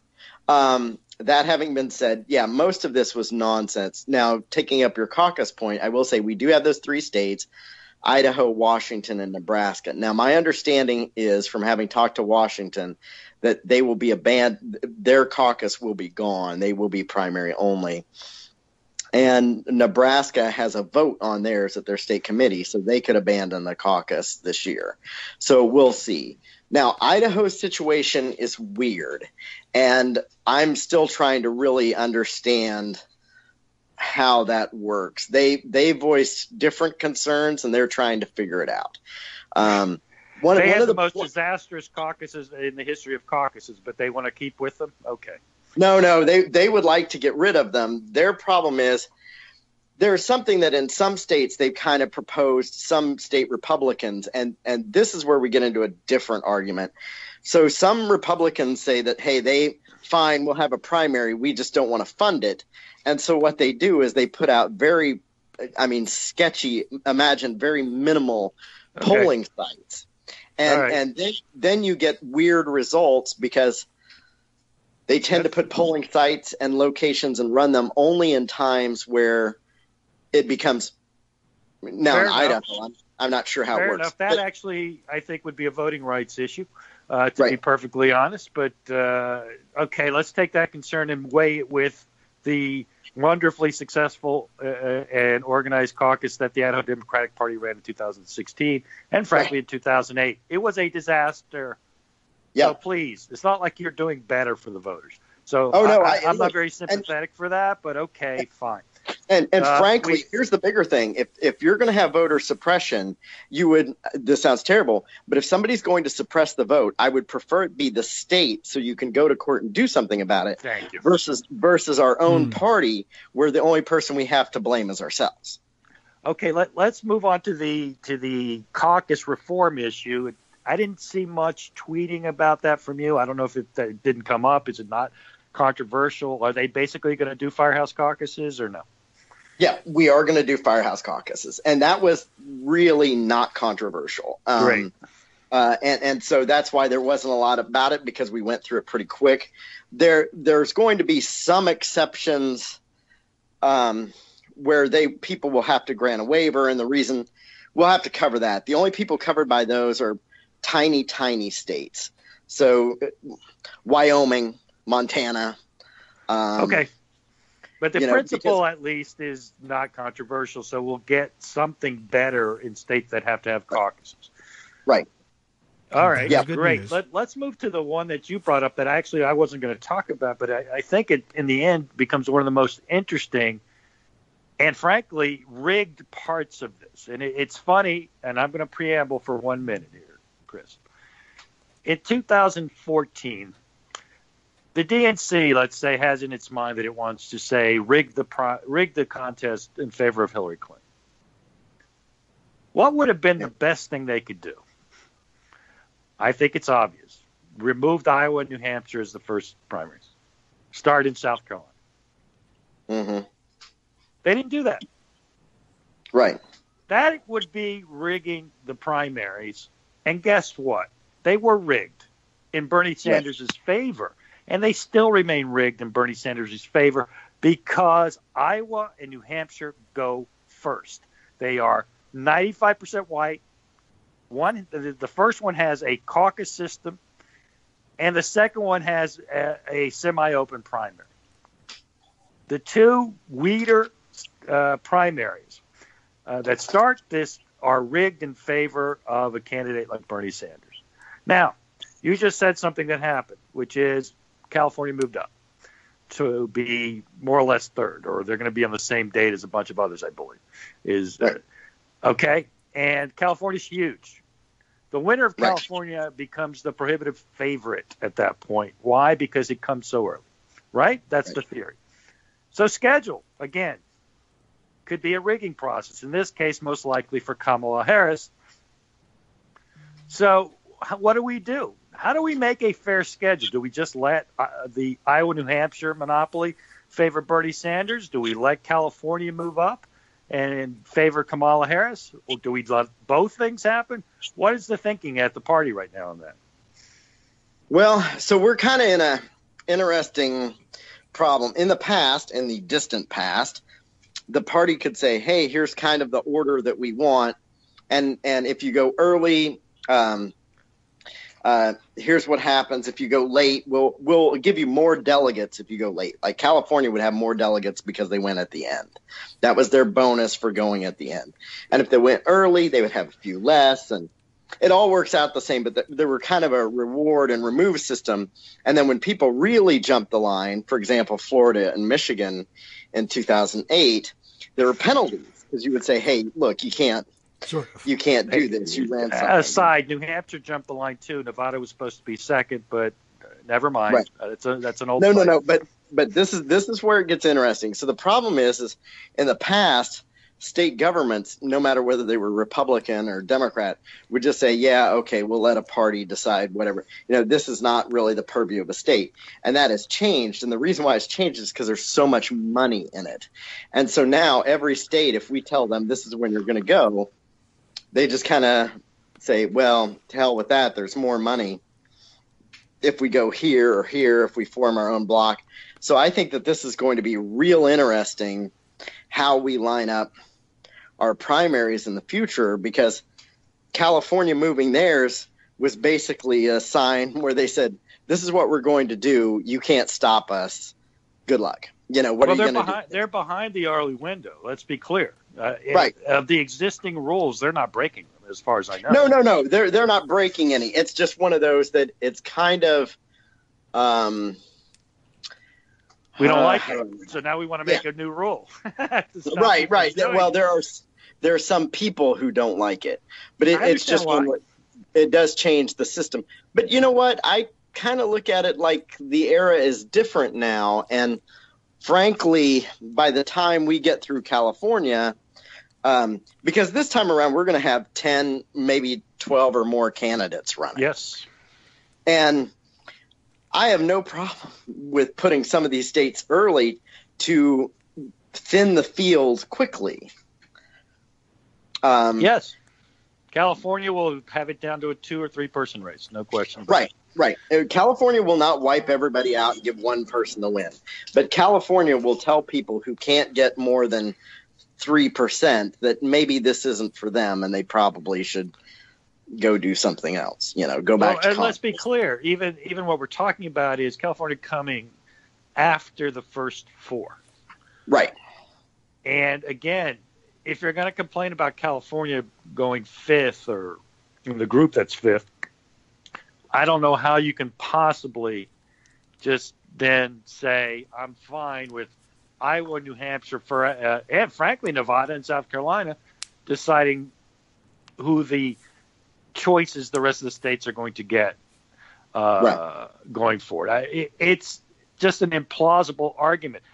That having been said, yeah, most of this was nonsense. Now, taking up your caucus point, I will say we do have those three states, Idaho, Washington, and Nebraska. Now, my understanding is from having talked to Washington that they will be their caucus will be gone. They will be primary only. And Nebraska has a vote on theirs at their state committee, so they could abandon the caucus this year. So we'll see. Now, Idaho's situation is weird, and I'm still trying to really understand how that works. They voiced different concerns, and they're trying to figure it out. They have the most disastrous caucuses in the history of caucuses, but they want to keep with them? Okay. No, they would like to get rid of them. Their problem is there's something that in some states they've kind of proposed, some state Republicans, and this is where we get into a different argument. So some Republicans say that, hey, fine, we'll have a primary, we just don't want to fund it. And so what they do is they put out very minimal polling sites. And then you get weird results because they tend to put polling sites and locations and run them only in times where it becomes now in Idaho. I'm not sure how it works. That actually, I think, would be a voting rights issue, to be perfectly honest. But okay, let's take that concern and weigh it with the wonderfully successful and organized caucus that the Idaho Democratic Party ran in 2016 and, frankly, in 2008. It was a disaster. Yep. So please, it's not like you're doing better for the voters. So I'm not very sympathetic for that, but okay, fine. And frankly, here's the bigger thing. If you're going to have voter suppression, this sounds terrible, but if somebody's going to suppress the vote, I would prefer it be the state so you can go to court and do something about it. Thank you. Versus our own party, where the only person we have to blame is ourselves. Okay, let's move on to the caucus reform issue. I didn't see much tweeting about that from you. I don't know if it didn't come up. Is it not controversial? Are they basically going to do firehouse caucuses or no? Yeah, we are going to do firehouse caucuses, and that was really not controversial. Great. And so that's why there wasn't a lot about it, because we went through it pretty quick. There's going to be some exceptions where people will have to grant a waiver, and the reason we'll have to cover that. The only people covered by those are tiny states. So Wyoming, Montana. Okay. But the principle, at least, is not controversial, so we'll get something better in states that have to have caucuses. Right. All right, yeah, great. Let's move to the one that you brought up that actually I wasn't going to talk about, but I think it, in the end, becomes one of the most interesting and, frankly, rigged parts of this. And it's funny, and I'm going to preamble for 1 minute here, Chris. In 2014, the DNC, let's say, has in its mind that it wants to say rig the contest in favor of Hillary Clinton. What would have been the best thing they could do? I think it's obvious. Remove Iowa and New Hampshire as the first primaries. Start in South Carolina. Mm-hmm. They didn't do that. Right. That would be rigging the primaries. And guess what? They were rigged in Bernie Sanders' favor. And they still remain rigged in Bernie Sanders' favor because Iowa and New Hampshire go first. They are 95% white. The first one has a caucus system, and the second one has a semi-open primary. The two Weeder primaries that start this are rigged in favor of a candidate like Bernie Sanders. Now, you just said something that happened, which is California moved up to be more or less third, or they're going to be on the same date as a bunch of others, I believe. Okay? And California's huge. The winner of California becomes the prohibitive favorite at that point. Why? Because it comes so early. Right? That's the theory. So schedule, again, could be a rigging process. In this case, most likely for Kamala Harris. So what do we do? How do we make a fair schedule? Do we just let the Iowa-New Hampshire monopoly favor Bernie Sanders? Do we let California move up and favor Kamala Harris? Or do we let both things happen? What is the thinking at the party right now on that? Well, so we're kind of in an interesting problem. In the past, in the distant past, the party could say, hey, here's kind of the order that we want. And if you go early, here's what happens if you go late. We'll give you more delegates if you go late. Like California would have more delegates because they went at the end. That was their bonus for going at the end. And if they went early, they would have a few less. And it all works out the same, but there were kind of a reward and remove system. And then when people really jumped the line, for example, Florida and Michigan in 2008, there were penalties because you would say, hey, look, you can't do this. You ran something. Aside, New Hampshire jumped the line too. Nevada was supposed to be second, but never mind. Right. That's an old. No. But this is where it gets interesting. So the problem is in the past, state governments, no matter whether they were Republican or Democrat, would just say, yeah, okay, we'll let a party decide whatever. This is not really the purview of a state. And that has changed. And the reason why it's changed is because there's so much money in it. And so now every state, if we tell them this is when you're going to go, they just kind of say, well, to hell with that. There's more money if we go here or here, if we form our own block. So I think that this is going to be real interesting how we line up our primaries in the future, because California moving theirs was basically a sign where they said, this is what we're going to do. You can't stop us. Good luck. What are you going to do? They're behind the early window. Let's be clear. Right. Of the existing rules, they're not breaking them as far as I know. No. They're not breaking any. It's just one of those that it's kind of, we don't like it, so now we want to make a new rule. Right. Well, there are some people who don't like it, but it's just it does change the system. But you know what? I kind of look at it like the era is different now, and frankly, by the time we get through California, because this time around we're going to have 10, maybe 12 or more candidates running. Yes, and I have no problem with putting some of these states early to thin the field quickly. Yes. California will have it down to a 2 or 3 person race. No question. Right. California will not wipe everybody out and give one person the win. But California will tell people who can't get more than 3% that maybe this isn't for them and they probably should go do something else, go back to and let's be clear, even what we're talking about is California coming after the first 4. Right. And again, if you're going to complain about California going 5th or in the group that's 5th, I don't know how you can possibly just then say, I'm fine with Iowa, New Hampshire, and frankly, Nevada and South Carolina deciding who the choices the rest of the states are going to get going forward. It's just an implausible argument.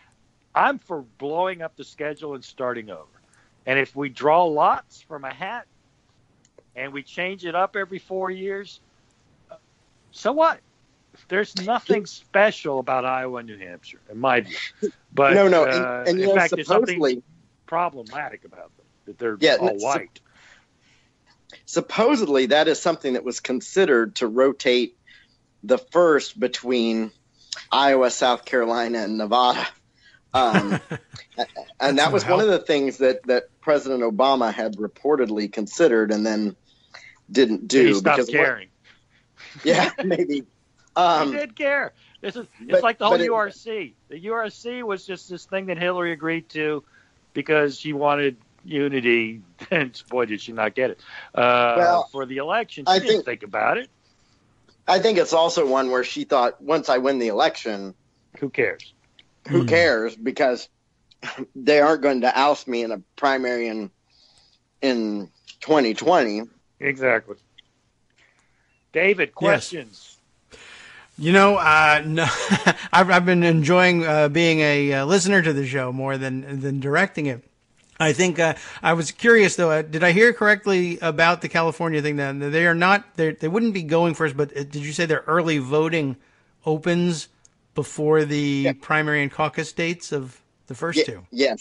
I'm for blowing up the schedule and starting over. And if we draw lots from a hat and we change it up every 4 years, so what? There's nothing special about Iowa and New Hampshire, in my view. But no. And in fact, there's something problematic about them, that they're all white. Supposedly, that is something that was considered to rotate the first between Iowa, South Carolina, and Nevada. And that was one of the things that President Obama had reportedly considered and then didn't do. He stopped caring. Yeah, maybe. He did care. It's like the whole URC. The URC was just this thing that Hillary agreed to because she wanted unity, and boy, did she not get it. For the election, she didn't think about it. I think it's also one where she thought, once I win the election, who cares? Who cares? Because they aren't going to oust me in a primary in 2020. Exactly. David, questions? Yes. No, I've been enjoying being a listener to the show more than directing it. I think I was curious though. Did I hear correctly about the California thing? Then they are not. They wouldn't be going first. But did you say their early voting opens before the primary and caucus dates of the first two? Yes.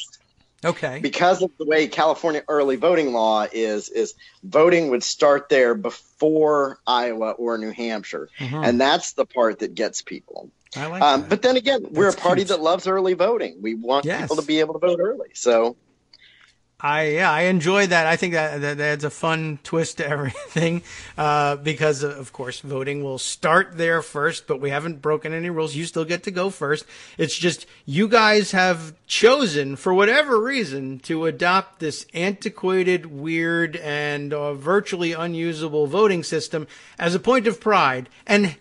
Okay. Because of the way California early voting law is voting would start there before Iowa or New Hampshire, and that's the part that gets people. I like that. But then again, we're a party that loves early voting. We want people to be able to vote early. So. I enjoy that. I think that adds a fun twist to everything, because of course voting will start there first, but we haven't broken any rules. You still get to go first. It's just you guys have chosen, for whatever reason, to adopt this antiquated, weird, and virtually unusable voting system as a point of pride. And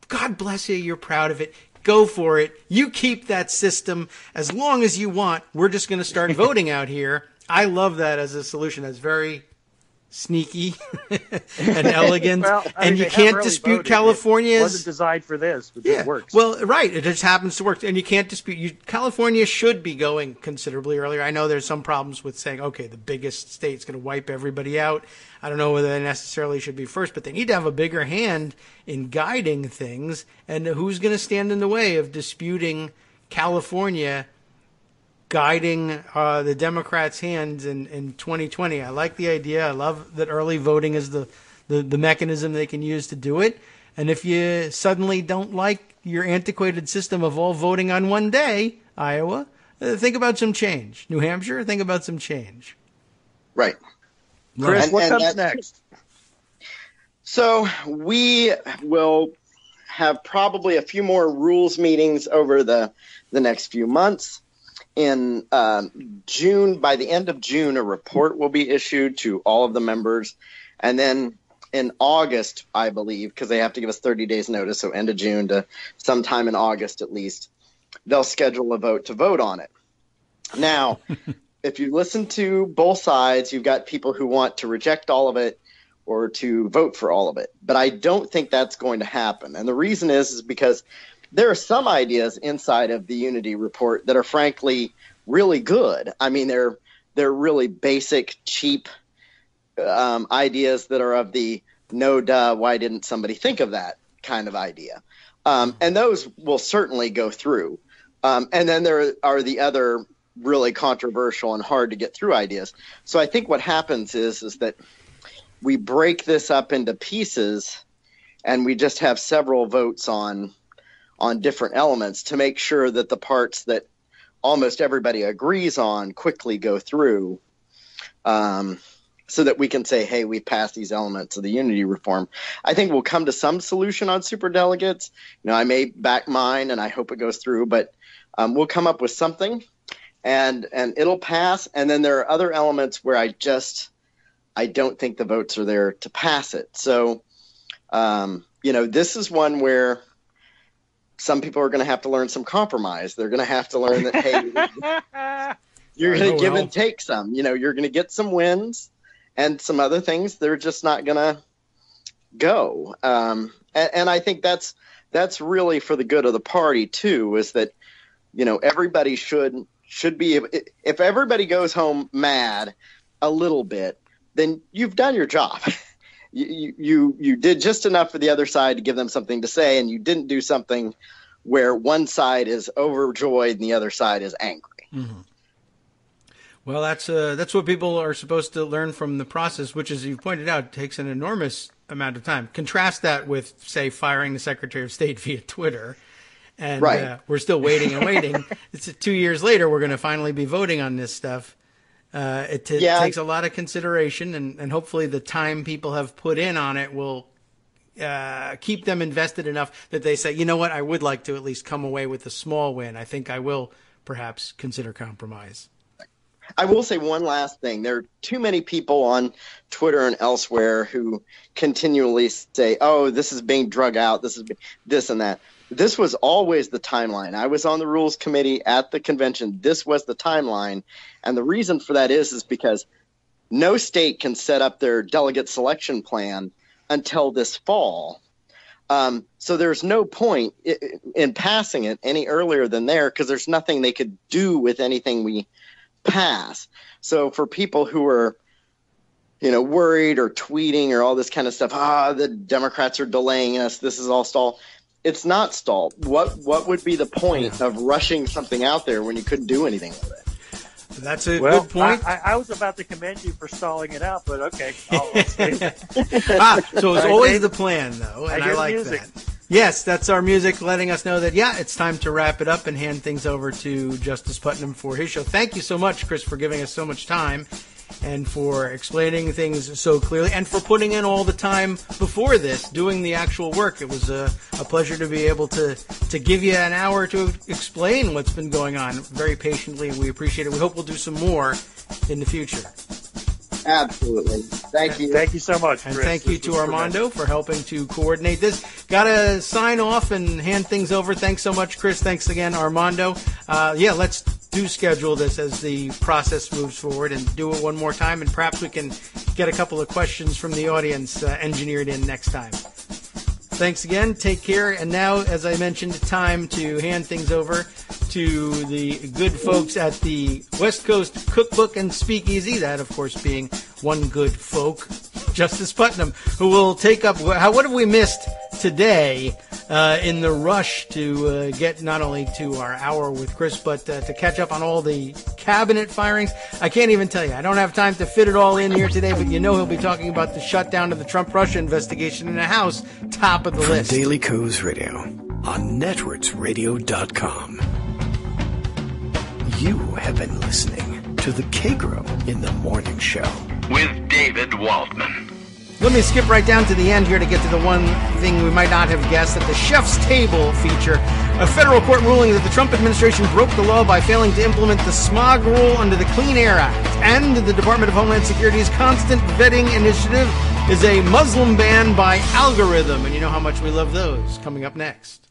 God bless you, you're proud of it. Go for it. You keep that system as long as you want. We're just going to start voting out here. I love that as a solution. That's very sneaky and elegant. Well, and you can't really dispute voted. California's. It wasn't designed for this, but it works. Well, right. It just happens to work. And you can't dispute. California should be going considerably earlier. I know there's some problems with saying, okay, the biggest state's going to wipe everybody out. I don't know whether they necessarily should be first, but they need to have a bigger hand in guiding things. And who's going to stand in the way of disputing California guiding the Democrats' hands in 2020. I like the idea. I love that early voting is the mechanism they can use to do it. And if you suddenly don't like your antiquated system of all voting on one day, Iowa, think about some change. New Hampshire, think about some change. Right. Chris, what comes next? So we will have probably a few more rules meetings over the next few months. In June, by the end of June, a report will be issued to all of the members. And then in August, I believe, because they have to give us 30 days notice, so end of June to sometime in August at least, they'll schedule a vote to vote on it. Now, if you listen to both sides, you've got people who want to reject all of it or to vote for all of it. But I don't think that's going to happen. And the reason is because there are some ideas inside of the Unity report that are frankly really good. I mean, they're really basic, cheap ideas that are of the no duh, why didn't somebody think of that kind of idea. And those will certainly go through. And then there are the other really controversial and hard to get through ideas. So I think what happens is that we break this up into pieces and we just have several votes on different elements to make sure that the parts that almost everybody agrees on quickly go through, so that we can say, hey, we passed these elements of the Unity reform. I think we'll come to some solution on superdelegates. I may back mine and I hope it goes through, but we'll come up with something and it'll pass. And then there are other elements where I don't think the votes are there to pass it. So, this is one where some people are going to have to learn some compromise. They're going to have to learn that, hey, you're going to give and take some. You're going to get some wins and some other things. They're just not going to go. And I think that's really for the good of the party, too, is that, everybody should be – if everybody goes home mad a little bit, then you've done your job. You did just enough for the other side to give them something to say, and you didn't do something where one side is overjoyed and the other side is angry. Mm-hmm. Well, that's what people are supposed to learn from the process, which, as you pointed out, takes an enormous amount of time. Contrast that with, say, firing the Secretary of State via Twitter, and right. We're still waiting and waiting. It's 2 years later. We're going to finally be voting on this stuff. It takes a lot of consideration, and hopefully the time people have put in on it will keep them invested enough that they say, you know what, I would like to at least come away with a small win. I think I will perhaps consider compromise. I will say one last thing. There are too many people on Twitter and elsewhere who continually say, oh, this is being drug out, this is this and that. This was always the timeline. I was on the rules committee at the convention. This was the timeline. And the reason for that is because no state can set up their delegate selection plan until this fall. So there's no point in passing it any earlier than there because there's nothing they could do with anything we pass. So for people who are, worried or tweeting or all this kind of stuff, the Democrats are delaying us, this is all stalled. It's not stalled. What would be the point of rushing something out there when you couldn't do anything with it? That's a good point. I was about to commend you for stalling it out, but okay. So it's always the plan, though, and I like music. that. Yes, that's our music letting us know that, yeah, it's time to wrap it up and hand things over to Justice Putnam for his show. Thank you so much, Chris, for giving us so much time and for explaining things so clearly and for putting in all the time before this, doing the actual work. It was a pleasure to be able to give you an hour to explain what's been going on very patiently. We appreciate it. We hope we'll do some more in the future. Absolutely. Thank you. Thank you so much, And Chris. thank you to Armando for helping to coordinate this. Got to sign off and hand things over. Thanks so much, Chris. Thanks again, Armando. Let's do schedule this as the process moves forward and do it one more time, and perhaps we can get a couple of questions from the audience engineered in next time. Thanks again. Take care. And now, as I mentioned, time to hand things over to the good folks at the West Coast Cookbook and Speakeasy, that, of course, being one good folk, Justice Putnam, who will take up what have we missed today in the rush to get not only to our hour with Chris, but to catch up on all the cabinet firings. I can't even tell you. I don't have time to fit it all in here today, but you know he'll be talking about the shutdown of the Trump-Russia investigation in the House, top of the list. Daily Kos Radio on netrootsradio.com. You have been listening to the Kagro in the Morning Show with David Waldman. Let me skip right down to the end here to get to the one thing we might not have guessed, that the Chef's Table feature. A federal court ruling that the Trump administration broke the law by failing to implement the smog rule under the Clean Air Act. And the Department of Homeland Security's constant vetting initiative is a Muslim ban by algorithm. And you know how much we love those. Coming up next.